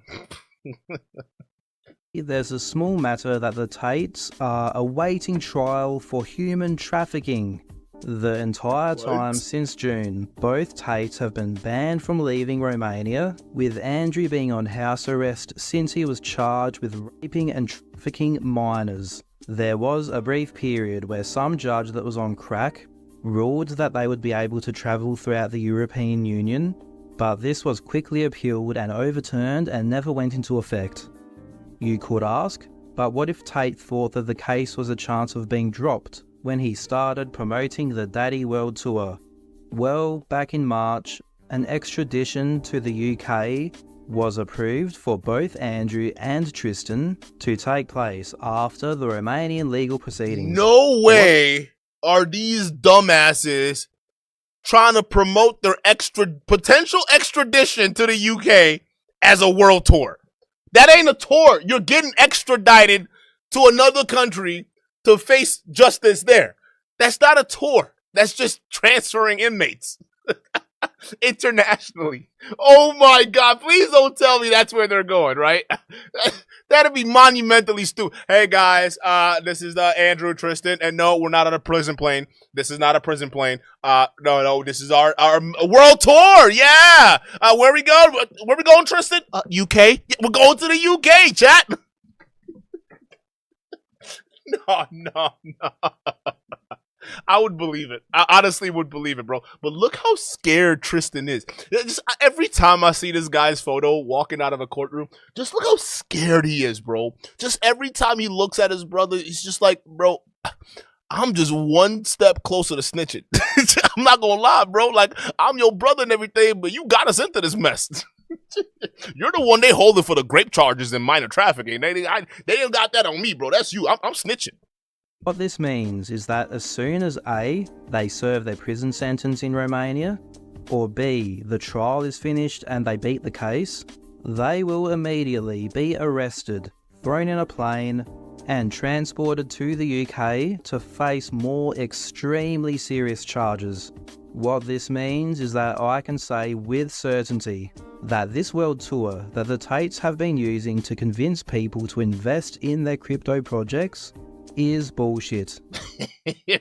There's a small matter that the Tates are awaiting trial for human trafficking. The entire time since June, both Tates have been banned from leaving Romania, with Andrew being on house arrest since he was charged with raping and trafficking minors. There was a brief period where some judge that was on crack ruled that they would be able to travel throughout the European Union, but this was quickly appealed and overturned and never went into effect. You could ask, but what if Tate thought that the case was a chance of being dropped when he started promoting the Daddy World Tour? Well, back in March, an extradition to the UK was approved for both Andrew and Tristan to take place after the Romanian legal proceedings. No way are these dumbasses trying to promote their potential extradition to the UK as a world tour. That ain't a tour. You're getting extradited to another country to face justice there. That's not a tour. That's just transferring inmates internationally. Oh my God, please don't tell me that's where they're going, right? That'd be monumentally stupid. Hey guys, this is Andrew, Tristan, and no, we're not on a prison plane. This is not a prison plane. No, this is our world tour. Yeah. Where we going? Where we going, Tristan? UK. Yeah, we're going to the UK, chat. No. I would believe it. I honestly would believe it, bro. But look how scared Tristan is. Just every time I see this guy's photo walking out of a courtroom, just look how scared he is, bro. Just every time he looks at his brother, he's just like, bro, I'm just one step closer to snitching. I'm not gonna lie, bro. Like, I'm your brother and everything, but you got us into this mess. You're the one they holding for the grape charges and minor trafficking. They ain't got that on me, bro. That's you. I'm snitching. What this means is that as soon as A, they serve their prison sentence in Romania, or B, the trial is finished and they beat the case, they will immediately be arrested, thrown in a plane, and transported to the UK to face more extremely serious charges. What this means is that I can say with certainty that this world tour that the Tates have been using to convince people to invest in their crypto projects is bullshit. Yo,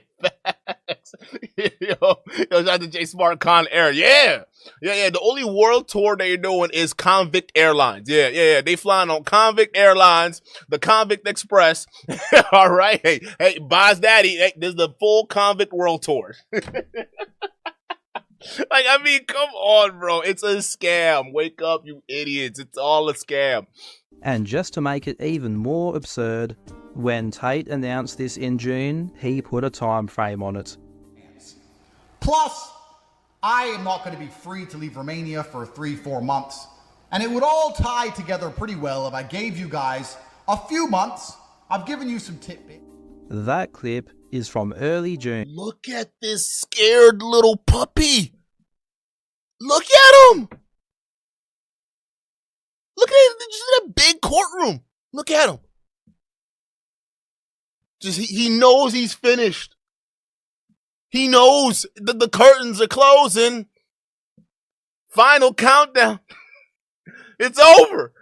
shout out to J Smart Con Air. Yeah. The only world tour they're doing is Convict Airlines. Yeah. They flying on Convict Airlines, the Convict Express. All right. Hey, Boss Daddy. Hey, this is the full Convict World Tour. Like, I mean, come on, bro. It's a scam. Wake up, you idiots. It's all a scam. And just to make it even more absurd, when Tate announced this in June, he put a time frame on it. Plus, I am not going to be free to leave Romania for 3-4 months. And it would all tie together pretty well if I gave you guys a few months. I've given you some tidbits. That clip is from early June. Look at this scared little puppy. Look at him. Look at it, just in that big courtroom. Look at him. Just he knows he's finished. He knows that the curtains are closing. Final countdown. It's over.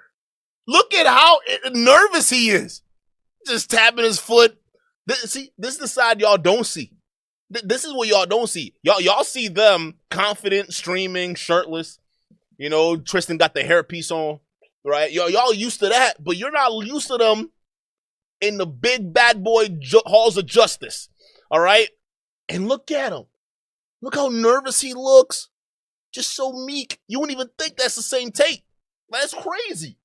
Look at how nervous he is. Just tapping his foot. See, this is the side y'all don't see. This is what y'all don't see. Y'all see them confident, streaming, shirtless. You know, Tristan got the hairpiece on, right? Y'all used to that, but you're not used to them in the big bad boy halls of justice, all right? And look at him. Look how nervous he looks. Just so meek. You wouldn't even think that's the same Tate. That's crazy.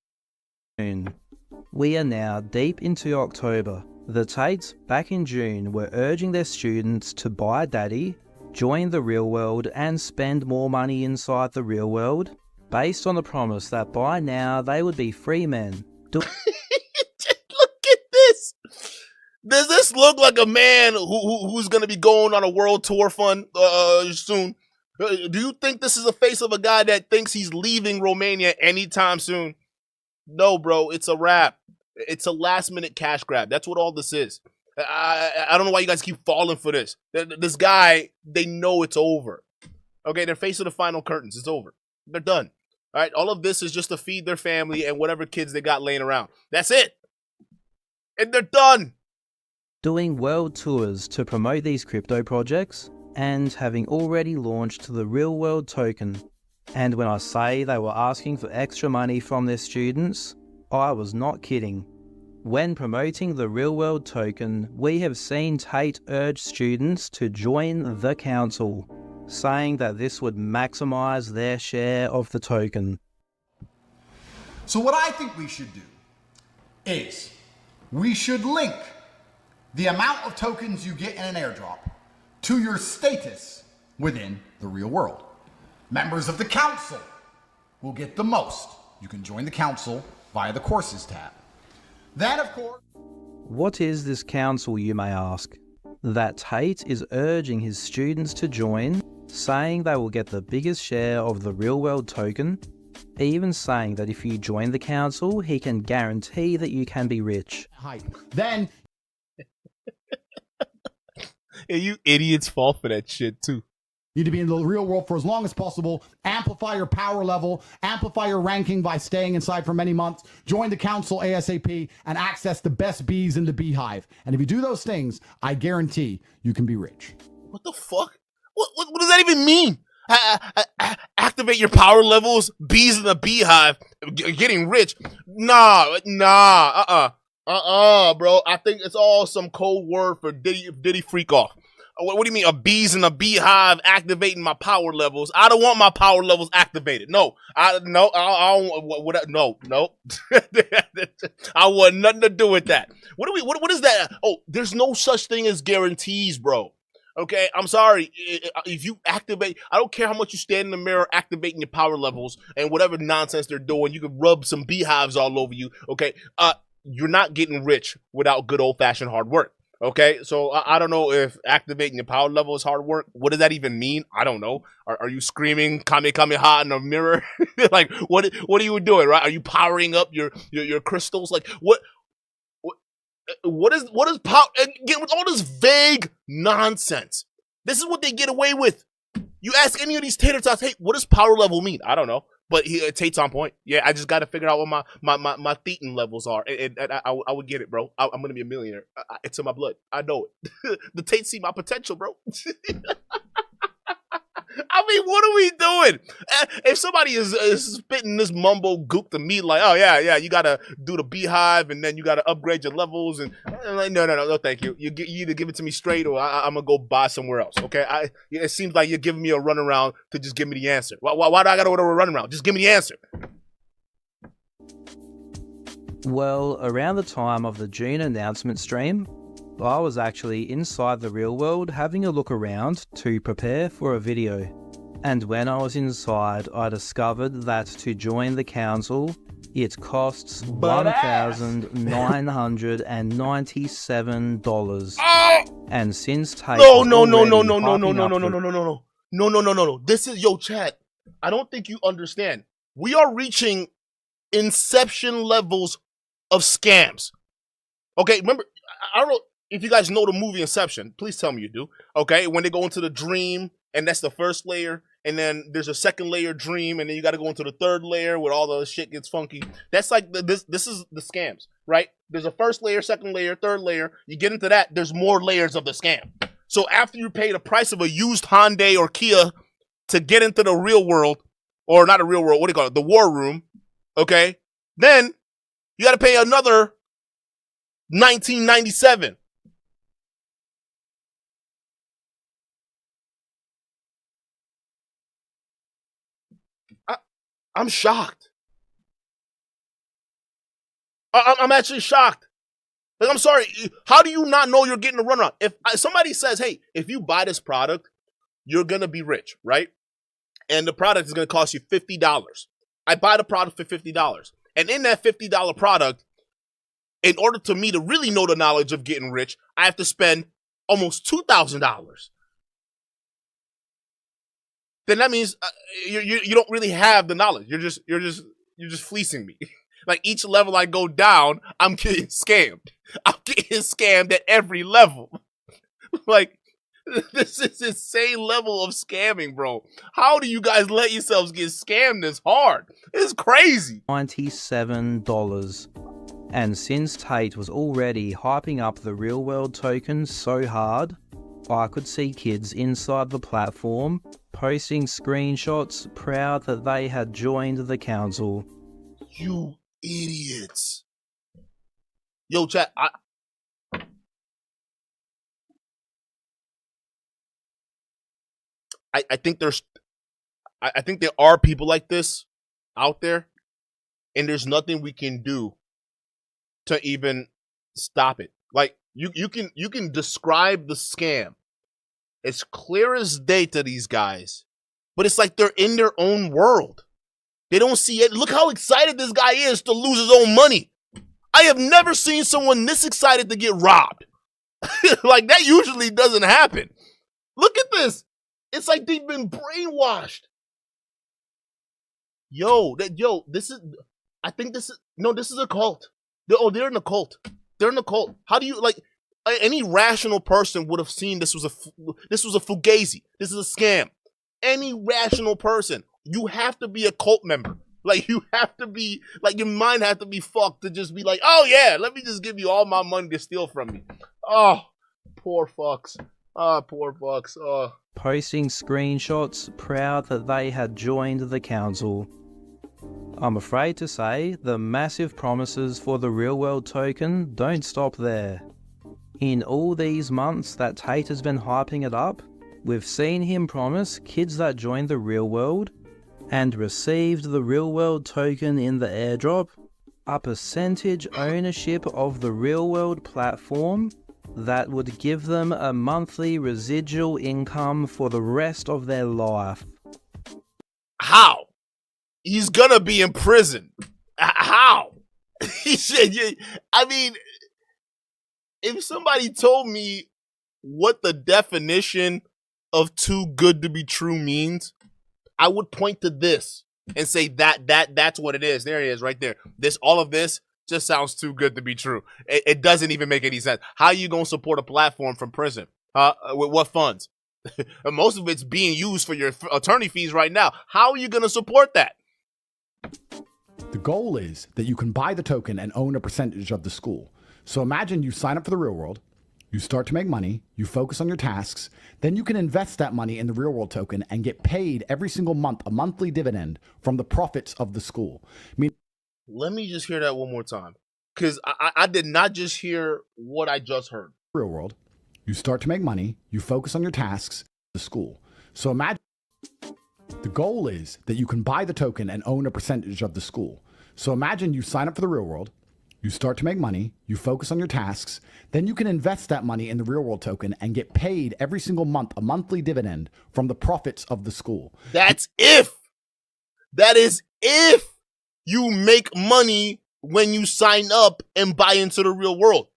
We are now deep into October. The Tates back in June were urging their students to buy Daddy, join the real world, and spend more money inside the real world, based on the promise that by now they would be free men. Look at this. Does this look like a man who's going to be going on a world tour fund soon? Do you think this is the face of a guy that thinks he's leaving Romania anytime soon? No, bro, it's a wrap. It's a last-minute cash grab. That's what all this is. I don't know why you guys keep falling for this. This guy, they know it's over. Okay, they're facing the final curtains. It's over. They're done. All right, all of this is just to feed their family and whatever kids they got laying around. That's it. And they're done. Doing world tours to promote these crypto projects and having already launched the real world token. And when I say they were asking for extra money from their students, I was not kidding. When promoting the real world token, we have seen Tate urge students to join the council, saying that this would maximize their share of the token. So what I think we should do is we should link the amount of tokens you get in an airdrop to your status within the real world. Members of the council will get the most. You can join the council via the courses tab. Then, of course... What is this council, you may ask? That Tate is urging his students to join, saying they will get the biggest share of the real world token, even saying that if you join the council, he can guarantee that you can be rich. Then... Yeah, you idiots fall for that shit too. Need to be in the real world for as long as possible, amplify your power level, amplify your ranking by staying inside for many months, join the council ASAP, and access the best bees in the beehive. And if you do those things, I guarantee you can be rich. What the fuck? What does that even mean? Activate your power levels, bees in the beehive, getting rich? Nah, bro. I think it's all some code word for Diddy freak off. What do you mean, a bees in a beehive activating my power levels? I don't want my power levels activated. No. I don't no. I want nothing to do with that. What is that? Oh, there's no such thing as guarantees, bro. Okay, I'm sorry. If you activate, I don't care how much you stand in the mirror activating your power levels and whatever nonsense they're doing, you can rub some beehives all over you. Okay, you're not getting rich without good old-fashioned hard work. Okay, so I don't know if activating your power level is hard work. What does that even mean? I don't know. Are you screaming Kamehameha in the mirror? Like, what are you doing, right? Are you powering up your crystals? Like, what is power? Again, with all this vague nonsense, this is what they get away with. You ask any of these tater tots, hey, what does power level mean? I don't know. But Tate's on point. Yeah, I just got to figure out what my thetan levels are. And I would get it, bro. I'm going to be a millionaire. It's in my blood. I know it. The Tate see my potential, bro. I mean, what are we doing? If somebody is spitting this mumbo gook to me like, oh, yeah, you got to do the beehive and then you got to upgrade your levels. And I'm like, no, thank you. You either give it to me straight or I'm going to go buy somewhere else, okay? It seems like you're giving me a runaround to just give me the answer. Why do I got to order a runaround? Just give me the answer. Well, around the time of the June announcement stream, I was actually inside the real world having a look around to prepare for a video. And when I was inside, I discovered that to join the council, it costs $1,997. And since Tate No. This is Chad. I don't think you understand. We are reaching inception levels of scams. Okay, remember, I don't know if you guys know the movie Inception. Please tell me you do. Okay, when they go into the dream, and that's the first layer, and then there's a second layer dream, and then you got to go into the third layer where all the shit gets funky. That's like this is the scams, right? There's a first layer, second layer, third layer. You get into that, there's more layers of the scam. So after you pay the price of a used Hyundai or Kia to get into the real world, or not a real world, what do you call it? The war room, okay? Then you got to pay another $1997. I'm shocked. I'm actually shocked. Like, I'm sorry. How do you not know you're getting a runaround? If somebody says, hey, if you buy this product, you're going to be rich, right? And the product is going to cost you $50. I buy the product for $50. And in that $50 product, in order to me to really know the knowledge of getting rich, I have to spend almost $2,000. Then that means you don't really have the knowledge. You're just fleecing me. Like each level I go down, I'm getting scammed. I'm getting scammed at every level. Like this is insane level of scamming, bro. How do you guys let yourselves get scammed this hard? It's crazy. $97. And since Tate was already hyping up the real world tokens so hard, I could see kids inside the platform posting screenshots proud that they had joined the council. You idiots. Yo, chat, I think there are people like this out there, and there's nothing we can do to even stop it. Like you can describe the scam. It's clear as day to these guys, but it's like they're in their own world. They don't see it. Look how excited this guy is to lose his own money. I have never seen someone this excited to get robbed. Like that usually doesn't happen. Look at this. It's like they've been brainwashed. This is a cult. They're in a cult. They're in a cult. How do you, like, any rational person would have seen this was a fugazi. This is a scam. Any rational person. You have to be a cult member. Like, you have to be, like, your mind has to be fucked to just be like, oh yeah, let me just give you all my money to steal from me. Oh, poor fucks. Poor fucks. Posting screenshots proud that they had joined the council. I'm afraid to say the massive promises for the real world token don't stop there. In all these months that Tate has been hyping it up, we've seen him promise kids that joined the real world and received the real world token in the airdrop a percentage ownership of the real world platform that would give them a monthly residual income for the rest of their life. How? He's gonna be in prison. How? He said, I mean, if somebody told me what the definition of too good to be true means, I would point to this and say that's what it is. There it is right there. All of this just sounds too good to be true. It doesn't even make any sense. How are you going to support a platform from prison? With what funds? Most of it's being used for your attorney fees right now. How are you going to support that? The goal is that you can buy the token and own a percentage of the school. So imagine you sign up for the real world, you start to make money, you focus on your tasks, then you can invest that money in the real world token and get paid every single month, a monthly dividend from the profits of the school. Let me just hear that one more time, because I did not just hear what I just heard. Real world, you start to make money, you focus on your tasks, the school. So imagine the goal is that you can buy the token and own a percentage of the school. So imagine you sign up for the real world, you start to make money, you focus on your tasks, then you can invest that money in the real world token and get paid every single month a monthly dividend from the profits of the school. That's if. That is if you make money when you sign up and buy into the real world.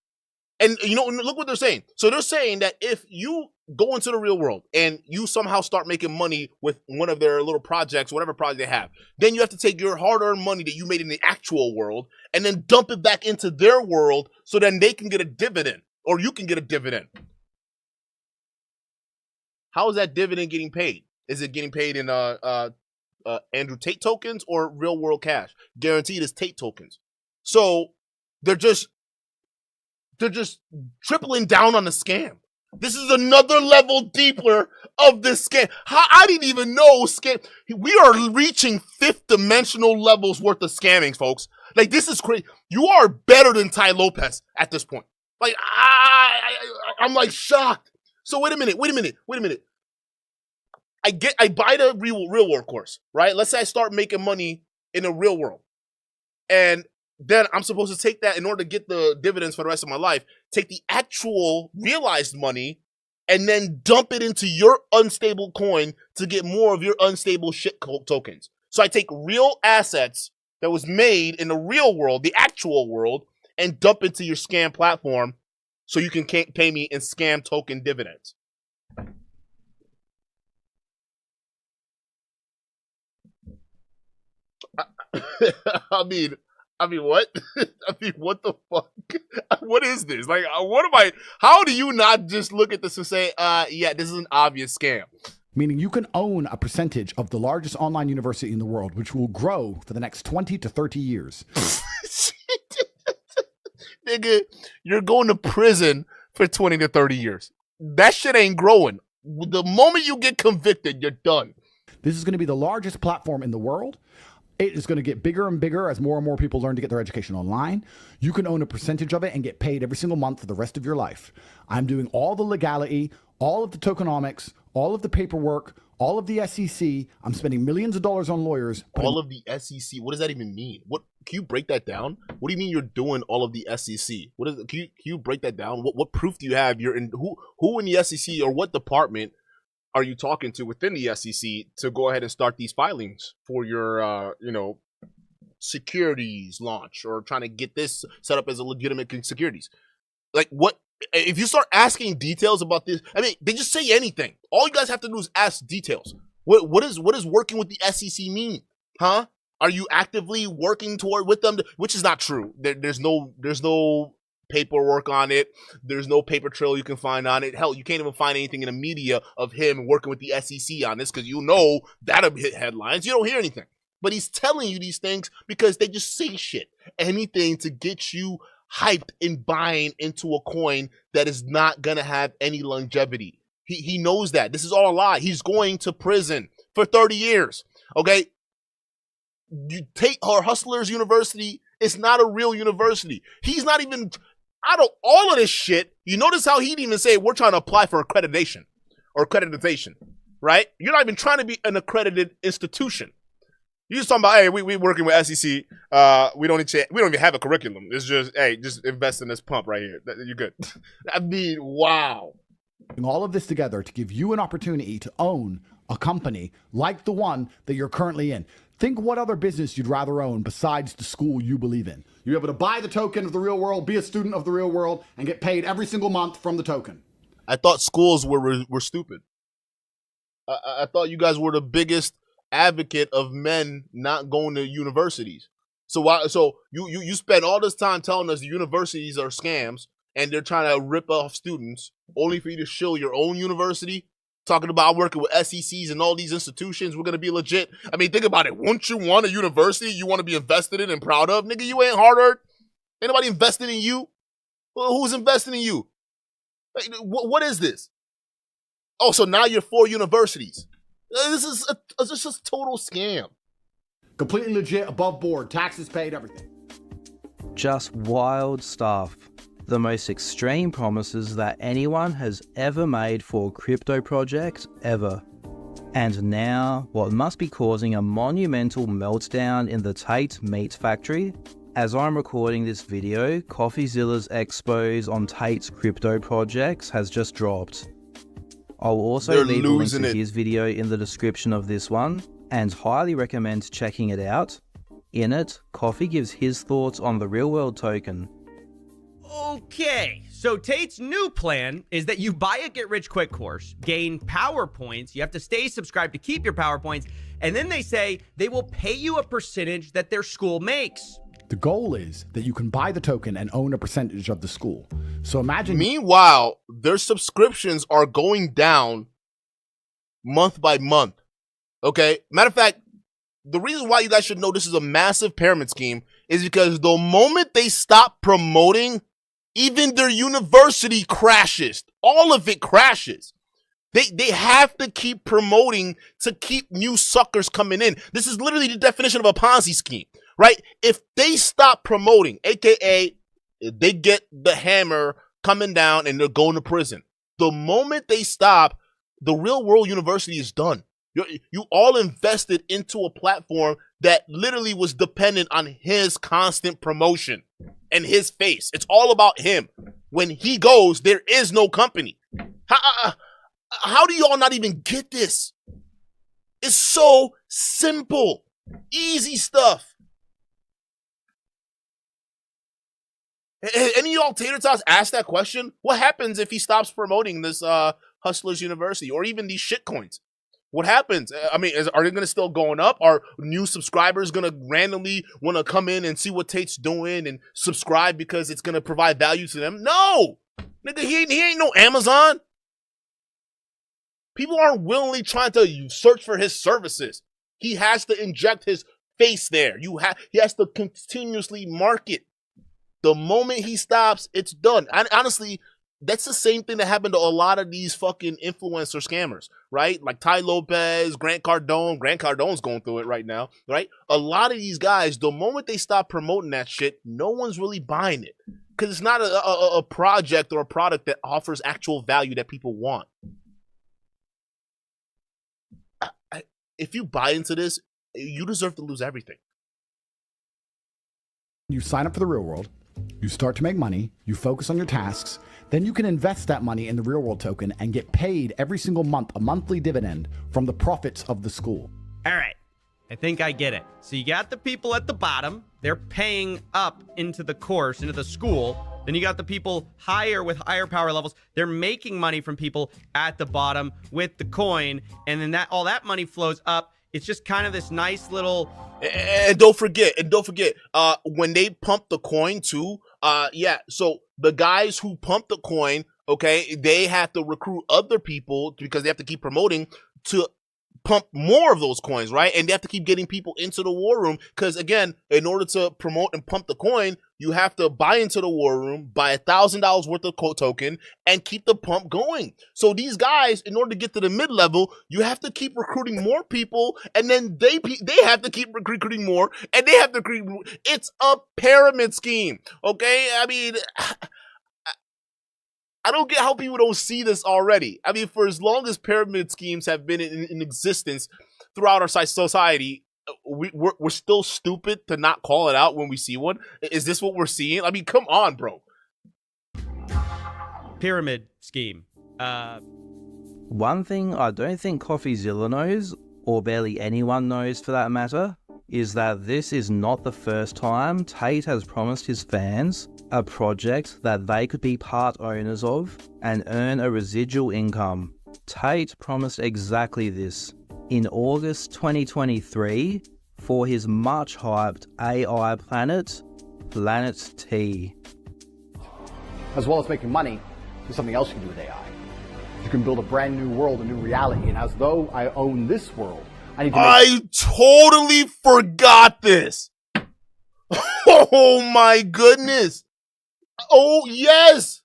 And you know, look what they're saying. So they're saying that if you go into the real world and you somehow start making money with one of their little projects, whatever project they have, then you have to take your hard-earned money that you made in the actual world and then dump it back into their world so then they can get a dividend, or you can get a dividend. How is that dividend getting paid? Is it getting paid in Andrew Tate tokens or real world cash? Guaranteed is Tate tokens. So they're just tripling down on the scam. This is another level deeper of this scam. I didn't even know scam. We are reaching fifth dimensional levels worth of scamming, folks. Like, this is crazy. You are better than Ty Lopez at this point. Like, I'm like shocked. So wait a minute. I buy the real world course, right? Let's say I start making money in the real world. And then I'm supposed to take that in order to get the dividends for the rest of my life, take the actual realized money and then dump it into your unstable coin to get more of your unstable shit tokens. So I take real assets that was made in the real world, the actual world, and dump into your scam platform so you can pay me in scam token dividends. I mean, what? I mean, what the fuck? What is this? Like, how do you not just look at this and say, yeah, this is an obvious scam? Meaning you can own a percentage of the largest online university in the world, which will grow for the next 20 to 30 years. Nigga, you're going to prison for 20 to 30 years. That shit ain't growing. The moment you get convicted, you're done. This is going to be the largest platform in the world. It is going to get bigger and bigger as more and more people learn to get their education online. You can own a percentage of it and get paid every single month for the rest of your life. I'm doing all the legality, all of the tokenomics, all of the paperwork, all of the SEC. I'm spending millions of dollars on lawyers. All of the SEC? What does that even mean? What can you break that down? What do you mean you're doing all of the SEC? What is? Can you break that down? What proof do you have? You're in who in the SEC, or what department are you talking to within the SEC to go ahead and start these filings for your, securities launch, or trying to get this set up as a legitimate securities? Like, what? If you start asking details about this, I mean, they just say anything. All you guys have to do is ask details. What is working with the SEC mean? Huh? Are you actively working with them? Which is not true. There's no paperwork on it. There's no paper trail you can find on it. Hell, you can't even find anything in the media of him working with the SEC on this, because that'll hit headlines. You don't hear anything. But he's telling you these things because they just say shit. Anything to get you hyped in buying into a coin that is not going to have any longevity. He knows that. This is all a lie. He's going to prison for 30 years. Okay? You take our Hustlers University. It's not a real university. He's not even... Out of all of this shit, you notice how he didn't even say we're trying to apply for accreditation or accreditation, right? You're not even trying to be an accredited institution. You're just talking about, hey, we working with SEC. We don't even have a curriculum. It's just, hey, just invest in this pump right here. You're good. I mean, wow. All of this together to give you an opportunity to own a company like the one that you're currently in. Think what other business you'd rather own besides the school you believe in. You're able to buy the token of the real world, be a student of the real world, and get paid every single month from the token. I thought schools were stupid. I thought you guys were the biggest advocate of men not going to universities. So you spend all this time telling us the universities are scams and they're trying to rip off students, only for you to shill your own university, talking about working with SECs and all these institutions. We're going to be legit. I mean, think about it. Wouldn't you want a university you want to be invested in and proud of? Nigga, you ain't hard-earned. Ain't nobody invested in you. Well, who's investing in you? Like, what is this? Oh, so now you're for universities. This is a total scam. Completely legit, above board, taxes paid, everything. Just wild stuff. The most extreme promises that anyone has ever made for a crypto project ever. And now, what must be causing a monumental meltdown in the Tate meat factory? As I'm recording this video, Coffeezilla's expose on Tate's crypto projects has just dropped. I'll also leave a link to his video in the description of this one, and highly recommend checking it out. In it, Coffee gives his thoughts on the real-world token. Okay, so Tate's new plan is that you buy a get-rich-quick course, gain power points, you have to stay subscribed to keep your power points, and then they say they will pay you a percentage that their school makes. The goal is that you can buy the token and own a percentage of the school. So imagine... Meanwhile, their subscriptions are going down month by month. Okay? Matter of fact, the reason why you guys should know this is a massive pyramid scheme is because the moment they stop promoting, even their university crashes. All of it crashes. They have to keep promoting to keep new suckers coming in. This is literally the definition of a Ponzi scheme, right? If they stop promoting, aka they get the hammer coming down and they're going to prison. The moment they stop, the real world university is done. You all invested into a platform that literally was dependent on his constant promotion and his face. It's all about him. When he goes, there is no company. How do y'all not even get this? It's so simple. Easy stuff. Any of y'all tater tots ask that question? What happens if he stops promoting this Hustlers University or even these shitcoins? What happens? I mean, are they going to still going up? Are new subscribers going to randomly want to come in and see what Tate's doing and subscribe because it's going to provide value to them? No! Nigga, he ain't no Amazon. People aren't willingly trying to search for his services. He has to inject his face there. He has to continuously market. The moment he stops, it's done. And honestly, that's the same thing that happened to a lot of these fucking influencer scammers, right? Like Ty Lopez, Grant Cardone. Grant Cardone's going through it right now, right? A lot of these guys, the moment they stop promoting that shit, no one's really buying it. Because it's not a project or a product that offers actual value that people want. If you buy into this, you deserve to lose everything. You sign up for the real world, you start to make money, you focus on your tasks, then you can invest that money in the real world token and get paid every single month, a monthly dividend from the profits of the school. All right, I think I get it. So you got the people at the bottom, they're paying up into the course, into the school. Then you got the people higher with higher power levels. They're making money from people at the bottom with the coin. And then all that money flows up. It's just kind of this nice little... And don't forget, when they pump the coin too, so the guys who pump the coin, okay, they have to recruit other people because they have to keep promoting to pump more of those coins, right? And they have to keep getting people into the war room because, again, in order to promote and pump the coin, you have to buy into the war room, buy $1,000 worth of token, and keep the pump going. So these guys, in order to get to the mid-level, you have to keep recruiting more people, and then they have to keep recruiting more, and they have to recruit. It's a pyramid scheme, okay? I mean, I don't get how people don't see this already. I mean, for as long as pyramid schemes have been in existence throughout our society, we're still stupid to not call it out when we see one. Is this what we're seeing? I mean, come on, bro. Pyramid scheme. One thing I don't think Coffeezilla knows, or barely anyone knows for that matter, is that this is not the first time Tate has promised his fans a project that they could be part owners of and earn a residual income. Tate promised exactly this in August 2023 for his much hyped AI planet, Planet T. As well as making money, there's something else you can do with AI. You can build a brand new world, a new reality, and as though I own this world, I totally forgot this. Oh my goodness. Oh, yes.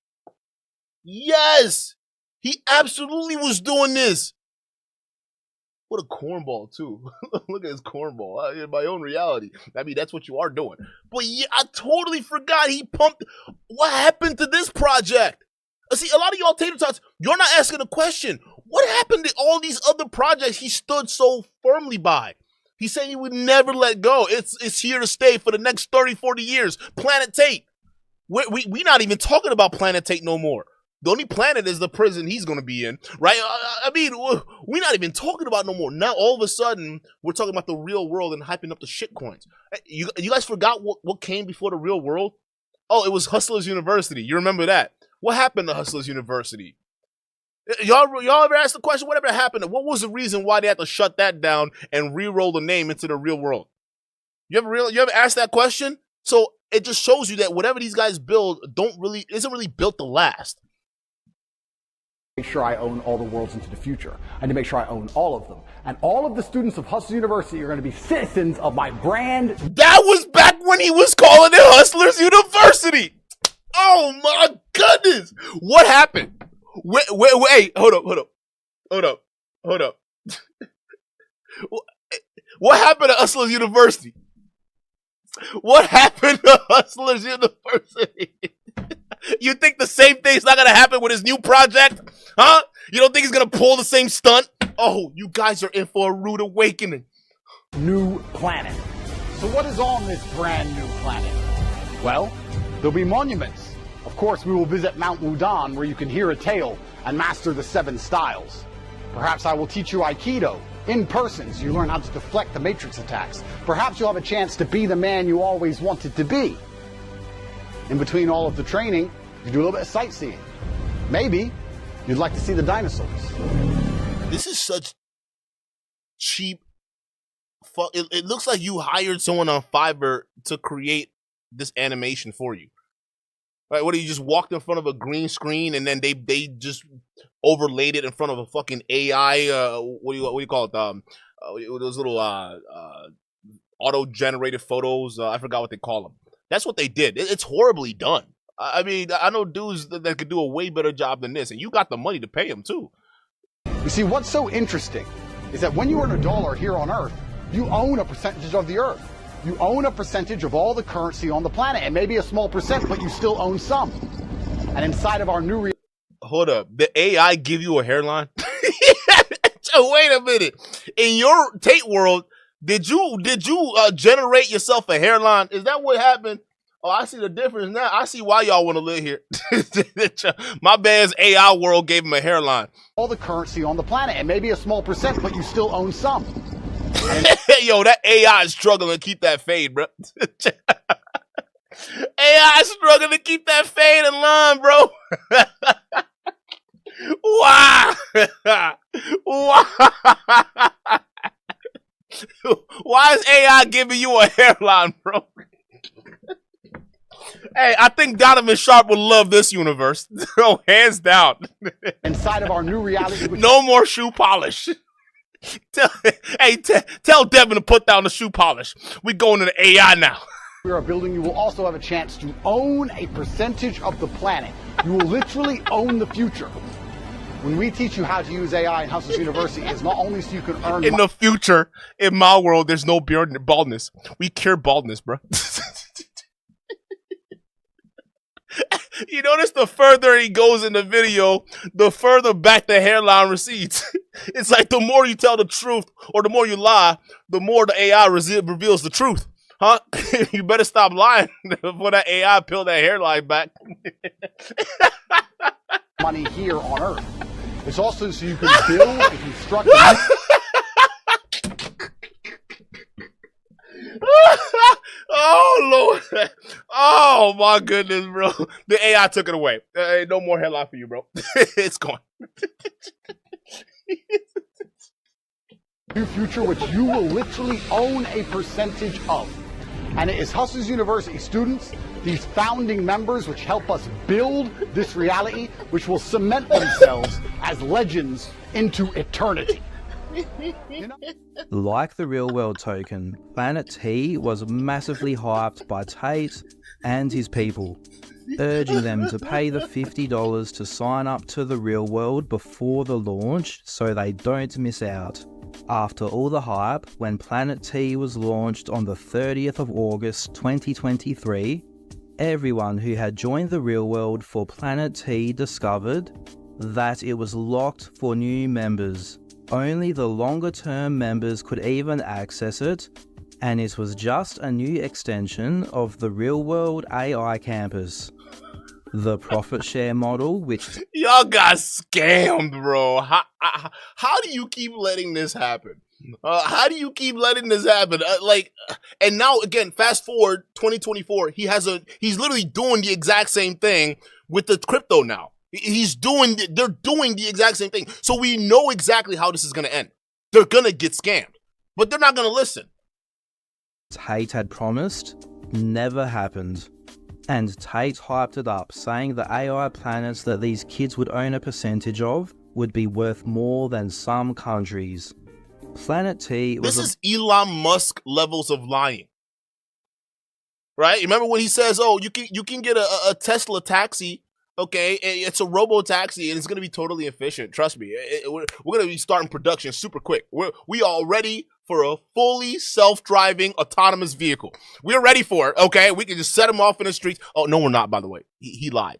Yes. He absolutely was doing this. What a cornball, too. Look at his cornball. In my own reality. I mean, that's what you are doing. But yeah, I totally forgot he pumped. What happened to this project? See, a lot of y'all tater tots, you're not asking a question. What happened to all these other projects he stood so firmly by? He's saying he would never let go. It's here to stay for the next 30, 40 years. Planet Tate. We not even talking about Planet Tate no more. The only planet is the prison he's going to be in, right? I mean, we're not even talking about no more. Now, all of a sudden, we're talking about the real world and hyping up the shit coins. You guys forgot what came before the real world? Oh, it was Hustlers University. You remember that? What happened to Hustlers University? Y'all ever asked the question, whatever happened? What was the reason why they had to shut that down and re-roll the name into the real world? You ever asked that question? So it just shows you that whatever these guys build isn't really built to last. Make sure I own all the worlds into the future. I need to make sure I own all of them. And all of the students of Hustlers University are going to be citizens of my brand. That was back when he was calling it Hustlers University. Oh my goodness. What happened? Wait, hold up. What happened to Hustlers University? What happened to Hustlers University? You think the same thing's not going to happen with his new project? Huh? You don't think he's going to pull the same stunt? Oh, you guys are in for a rude awakening. New planet. So what is on this brand new planet? Well, there'll be monuments. Of course, we will visit Mount Wudan, where you can hear a tale and master the 7 styles. Perhaps I will teach you Aikido in person, so you learn how to deflect the Matrix attacks. Perhaps you'll have a chance to be the man you always wanted to be. In between all of the training, you do a little bit of sightseeing. Maybe you'd like to see the dinosaurs. This is such cheap. It looks like you hired someone on Fiverr to create this animation for you. Right? What, do you just walked in front of a green screen and then they just overlaid it in front of a fucking AI? What do you call it? Those little auto-generated photos. I forgot what they call them. That's what they did. It's horribly done. I mean, I know dudes that could do a way better job than this, and you got the money to pay them too. You see, what's so interesting is that when you earn $1 here on Earth, you own a percentage of the Earth. You own a percentage of all the currency on the planet, and maybe a small percent, but you still own some. And inside of our new hold up, the AI give you a hairline? Wait a minute. In your Tate world, did you generate yourself a hairline? Is that what happened? Oh, I see the difference now. I see why y'all want to live here. My man's AI world gave him a hairline. All the currency on the planet, and maybe a small percent, but you still own some. Yo, that AI is struggling to keep that fade, bro. AI is struggling to keep that fade in line, bro. Why? Why is AI giving you a hairline, bro? Hey, I think Donovan Sharp would love this universe. Oh, hands down. Inside of our new reality. No more shoe polish. Tell Devin to put down the shoe polish. We're going to the AI now. We are building. You will also have a chance to own a percentage of the planet. You will literally own the future. When we teach you how to use AI in Hustlers University, it's not only so you can earn. In the future, in my world, there's no baldness. We cure baldness, bro. You notice the further he goes in the video, the further back the hairline recedes. It's like the more you tell the truth or the more you lie, the more the AI reveals the truth. Huh? You better stop lying before that AI peel that hairline back. Money here on Earth. It's also so you can build and construct. Oh, Lord. Oh, my goodness, bro. The AI took it away. No more hairline for you, bro. It's gone. New future, which you will literally own a percentage of. And it is Hustlers University students, these founding members, which help us build this reality, which will cement themselves as legends into eternity. Like the real world token, Planet T was massively hyped by Tate and his people, urging them to pay the $50 to sign up to the real world before the launch so they don't miss out. After all the hype, when Planet T was launched on the 30th of August 2023, everyone who had joined the real world for Planet T discovered that it was locked for new members. Only the longer-term members could even access it, and it was just a new extension of the real-world AI campus. The profit share model, which... Y'all got scammed, bro. How do you keep letting this happen? How do you keep letting this happen? And now again, fast forward 2024, he's literally doing the exact same thing with the crypto now. They're doing the exact same thing. So we know exactly how this is going to end. They're going to get scammed, but they're not going to listen. Tate had promised never happened. And Tate hyped it up, saying the AI planets that these kids would own a percentage of would be worth more than some countries. Planet T was... This is Elon Musk levels of lying. Right? Remember when he says, oh, you can get a Tesla taxi, okay? It's a robo-taxi, and it's going to be totally efficient. Trust me. We're going to be starting production super quick. We are ready for a fully self-driving autonomous vehicle. We're ready for it, okay? We can just set him off in the streets. Oh, no, we're not, by the way. He lied.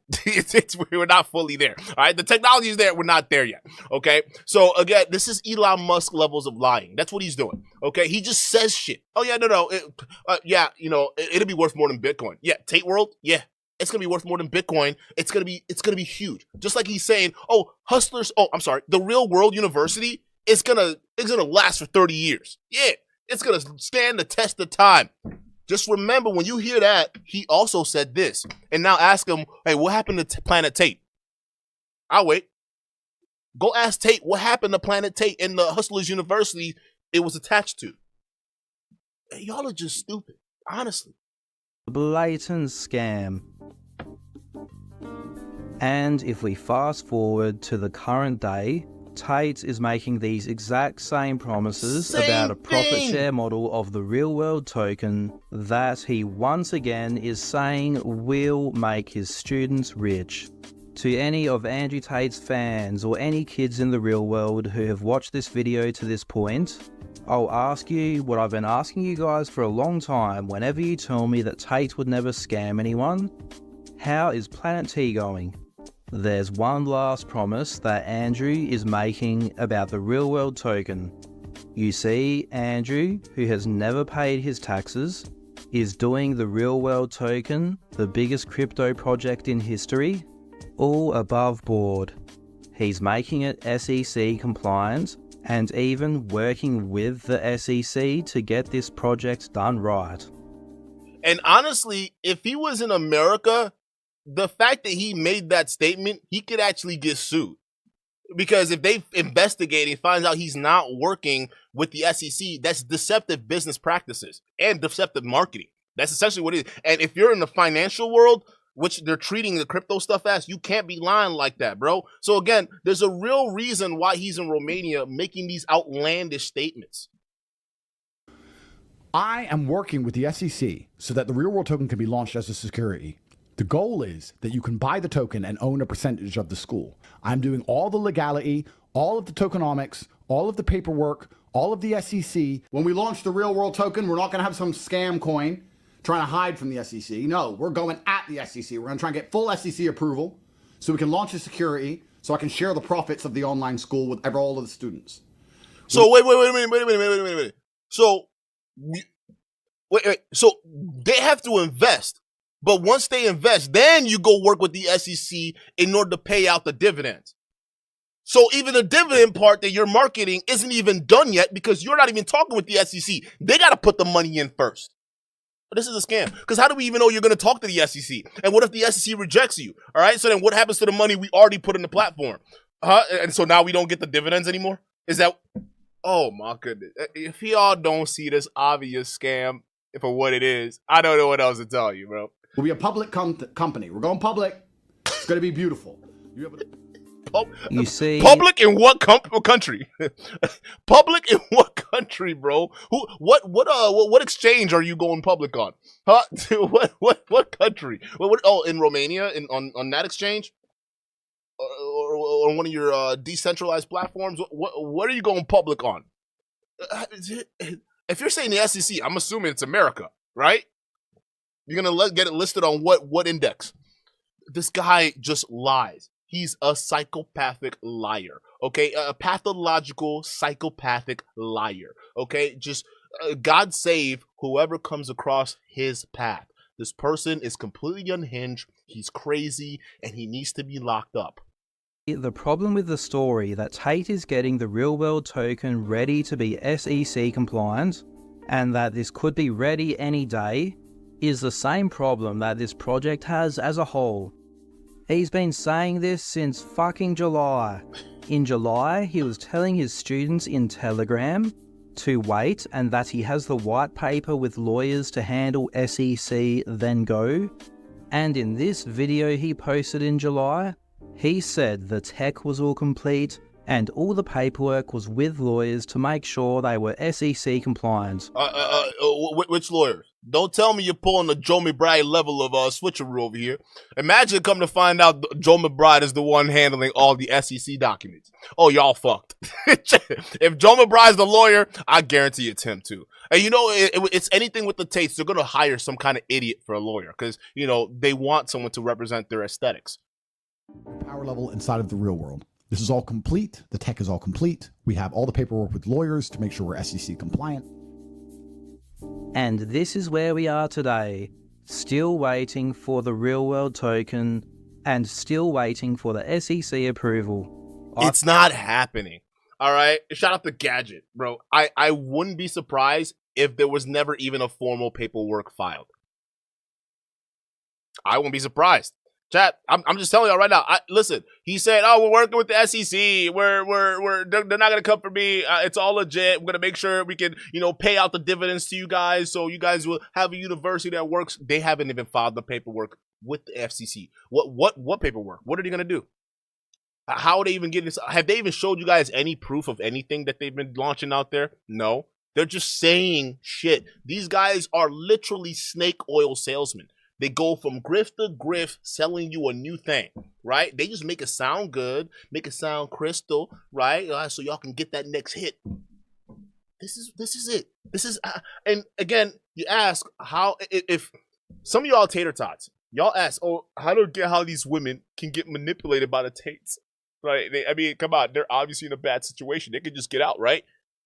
We're not fully there, all right? The technology is there. We're not there yet, okay? So, again, this is Elon Musk levels of lying. That's what he's doing, okay? He just says shit. Oh, yeah, no. It'll be worth more than Bitcoin. Yeah, Tate World, yeah. It's going to be worth more than Bitcoin. It's going to be huge. Just like he's saying, the Real World University, it's gonna last for 30 years. Yeah, it's gonna stand the test of time. Just remember, when you hear that, he also said this. And now ask him, hey, what happened to Planet Tate? I'll wait. Go ask Tate what happened to Planet Tate and the Hustlers University it was attached to. Hey, y'all are just stupid, honestly. Blatant scam. And if we fast forward to the current day, Tate is making these exact same promises about a profit share model of the real world token that he once again is saying will make his students rich. To any of Andrew Tate's fans or any kids in the real world who have watched this video to this point, I'll ask you what I've been asking you guys for a long time whenever you tell me that Tate would never scam anyone. How is Planet T going? There's one last promise that Andrew is making about the real world token. You see, Andrew, who has never paid his taxes, is doing the real world token, the biggest crypto project in history, all above board. He's making it SEC compliant and even working with the SEC to get this project done right. And honestly, if he was in America, the fact that he made that statement, he could actually get sued. Because if they investigate and find out he's not working with the SEC, that's deceptive business practices and deceptive marketing. That's essentially what it is. And if you're in the financial world, which they're treating the crypto stuff as, you can't be lying like that, bro. So again, there's a real reason why he's in Romania making these outlandish statements. I am working with the SEC so that the real world token can be launched as a security. The goal is that you can buy the token and own a percentage of the school. I'm doing all the legality, all of the tokenomics, all of the paperwork, all of the SEC. When we launch the real world token, we're not going to have some scam coin trying to hide from the SEC. No, we're going at the SEC. We're going to try and get full SEC approval so we can launch a security so I can share the profits of the online school with all of the students. So wait a minute. So so they have to invest. But once they invest, then you go work with the SEC in order to pay out the dividends. So even the dividend part that you're marketing isn't even done yet because you're not even talking with the SEC. They got to put the money in first. But this is a scam. Because how do we even know you're going to talk to the SEC? And what if the SEC rejects you? All right. So then what happens to the money we already put in the platform? And so now we don't get the dividends anymore? Is that... Oh, my goodness. If y'all don't see this obvious scam for what it is, I don't know what else to tell you, bro. We'll be a public company. We're going public. It's going to be beautiful. You see, public in what country? Public in what country, bro? What exchange are you going public on? Huh? What country? In Romania, on that exchange, or one of your decentralized platforms. What are you going public on? If you're saying the SEC, I'm assuming it's America, right? You're gonna get it listed on what index? This guy just lies. He's a psychopathic liar. Okay, a pathological psychopathic liar. Okay, just God save whoever comes across his path. This person is completely unhinged. He's crazy, and he needs to be locked up. The problem with the story that Tate is getting the real-world token ready to be SEC compliant, and that this could be ready any day, is the same problem that this project has as a whole. He's been saying this since fucking July. In July, he was telling his students in Telegram to wait and that he has the white paper with lawyers to handle SEC, then go. And in this video he posted in July, he said the tech was all complete and all the paperwork was with lawyers to make sure they were SEC compliant. Which lawyers? Don't tell me you're pulling the Joe McBride level of switcheroo over here. Imagine come to find out Joe McBride is the one handling all the SEC documents. Oh, y'all fucked. If Joe McBride's the lawyer, I guarantee it's him too. And you know, it's anything with the Tates. They're going to hire some kind of idiot for a lawyer because, you know, they want someone to represent their aesthetics. Power level inside of the real world. This is all complete. The tech is all complete. We have all the paperwork with lawyers to make sure we're SEC compliant. And this is where we are today, still waiting for the real-world token and still waiting for the SEC approval. It's not happening. All right? Shout out to Gadget, bro. I wouldn't be surprised if there was never even a formal paperwork filed. I wouldn't be surprised. Chat, I'm just telling y'all right now. Listen, he said, "Oh, we're working with the SEC. They're not gonna come for me. It's all legit. We're gonna make sure we can, you know, pay out the dividends to you guys, so you guys will have a university that works." They haven't even filed the paperwork with the FCC. What paperwork? What are they gonna do? How are they even getting this? Have they even showed you guys any proof of anything that they've been launching out there? No, they're just saying shit. These guys are literally snake oil salesmen. They go from grift to grift, selling you a new thing, right? They just make it sound good, make it sound crystal, right? So y'all can get that next hit. This is it. This is, and again, you ask how, if some of y'all tater tots, y'all ask, oh, how to get how these women can get manipulated by the Tates, right? I mean, come on, they're obviously in a bad situation. They can just get out, right?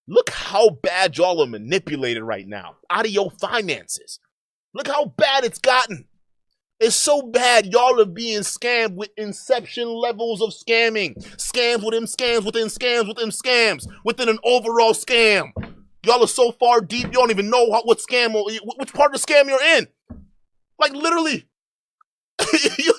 Look how bad y'all are manipulated right now out of your finances. Look how bad it's gotten. It's so bad, y'all are being scammed with inception levels of scamming. Scams within scams within scams within scams within an overall scam. Y'all are so far deep, you don't even know what scam, which part of the scam you're in. Like literally,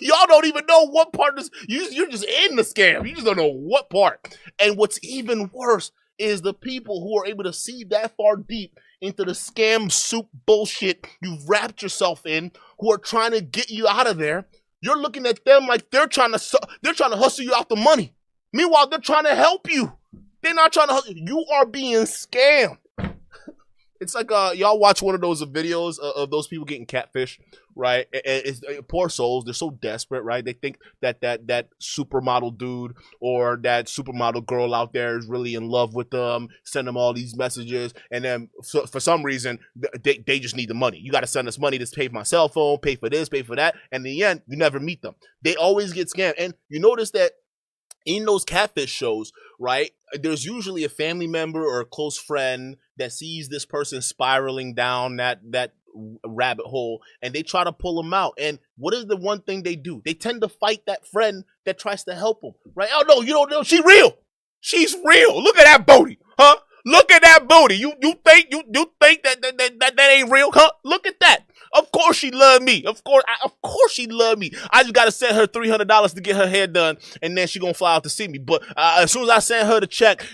y'all don't even know what part of this, you're just in the scam. You just don't know what part. And what's even worse is the people who are able to see that far deep into the scam soup bullshit you've wrapped yourself in, who are trying to get you out of there. You're looking at them like they're trying to hustle you out the money. Meanwhile, they're trying to help you. They're not trying to hustle you. You are being scammed. It's like y'all watch one of those videos of those people getting catfish, right? It's poor souls. They're so desperate, right? They think that supermodel dude or that supermodel girl out there is really in love with them. Send them all these messages, and then for some reason they just need the money. You got to send us money to pay for my cell phone, pay for this, pay for that, and in the end, you never meet them. They always get scammed, and you notice that in those catfish shows, right, there's usually a family member or a close friend that sees this person spiraling down that rabbit hole, and they try to pull them out. And what is the one thing they do? They tend to fight that friend that tries to help them, right? Oh, no, you don't know. She's real. She's real. Look at that booty, huh? Look at that booty. You think that ain't real, huh? Look at that. Of course she loved me. Of course she loved me. I just gotta send her $300 to get her hair done, and then she gonna fly out to see me. But as soon as I send her the check,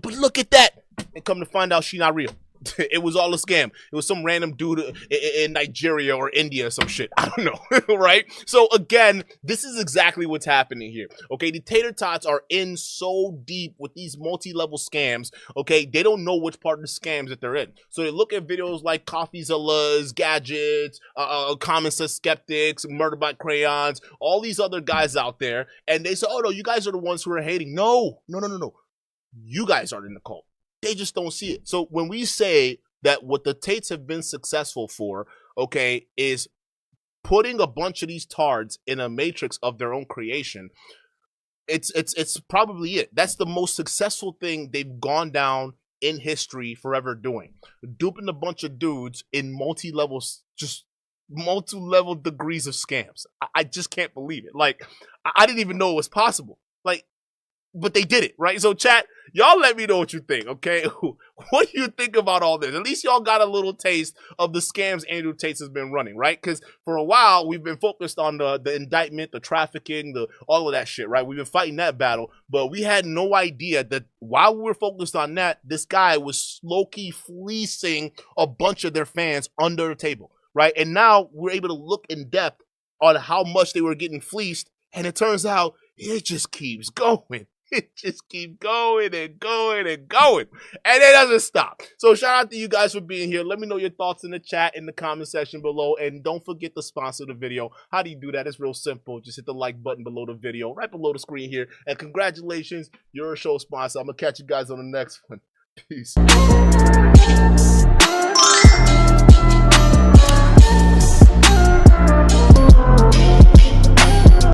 but look at that. And come to find out she not real. It was all a scam. It was some random dude in Nigeria or India or some shit. I don't know, right? So again, this is exactly what's happening here. Okay, the tater tots are in so deep with these multi-level scams. Okay, they don't know which part of the scams that they're in. So they look at videos like Coffeezilla's, Gadgets, Common Sense Skeptics, Murder by Crayons, all these other guys out there, and they say, "Oh no, you guys are the ones who are hating." No. You guys are in the cult. They just don't see it. So when we say that what the Tates have been successful for, okay, is putting a bunch of these tards in a matrix of their own creation. It's probably it. That's the most successful thing they've gone down in history forever doing. Duping a bunch of dudes in multi-level degrees of scams. I just can't believe it. Like, I didn't even know it was possible. Like, but they did it, right? So chat, y'all let me know what you think, okay? What do you think about all this? At least y'all got a little taste of the scams Andrew Tate has been running, right? Because for a while, we've been focused on the indictment, the trafficking, all of that shit, right? We've been fighting that battle, but we had no idea that while we were focused on that, this guy was low-key fleecing a bunch of their fans under the table, right? And now we're able to look in depth on how much they were getting fleeced, and it turns out it just keeps going. It just keeps going and going and going. And it doesn't stop. So shout out to you guys for being here. Let me know your thoughts in the chat, in the comment section below. And don't forget to sponsor the video. How do you do that? It's real simple. Just hit the like button below the video, right below the screen here. And congratulations, you're a show sponsor. I'm going to catch you guys on the next one. Peace.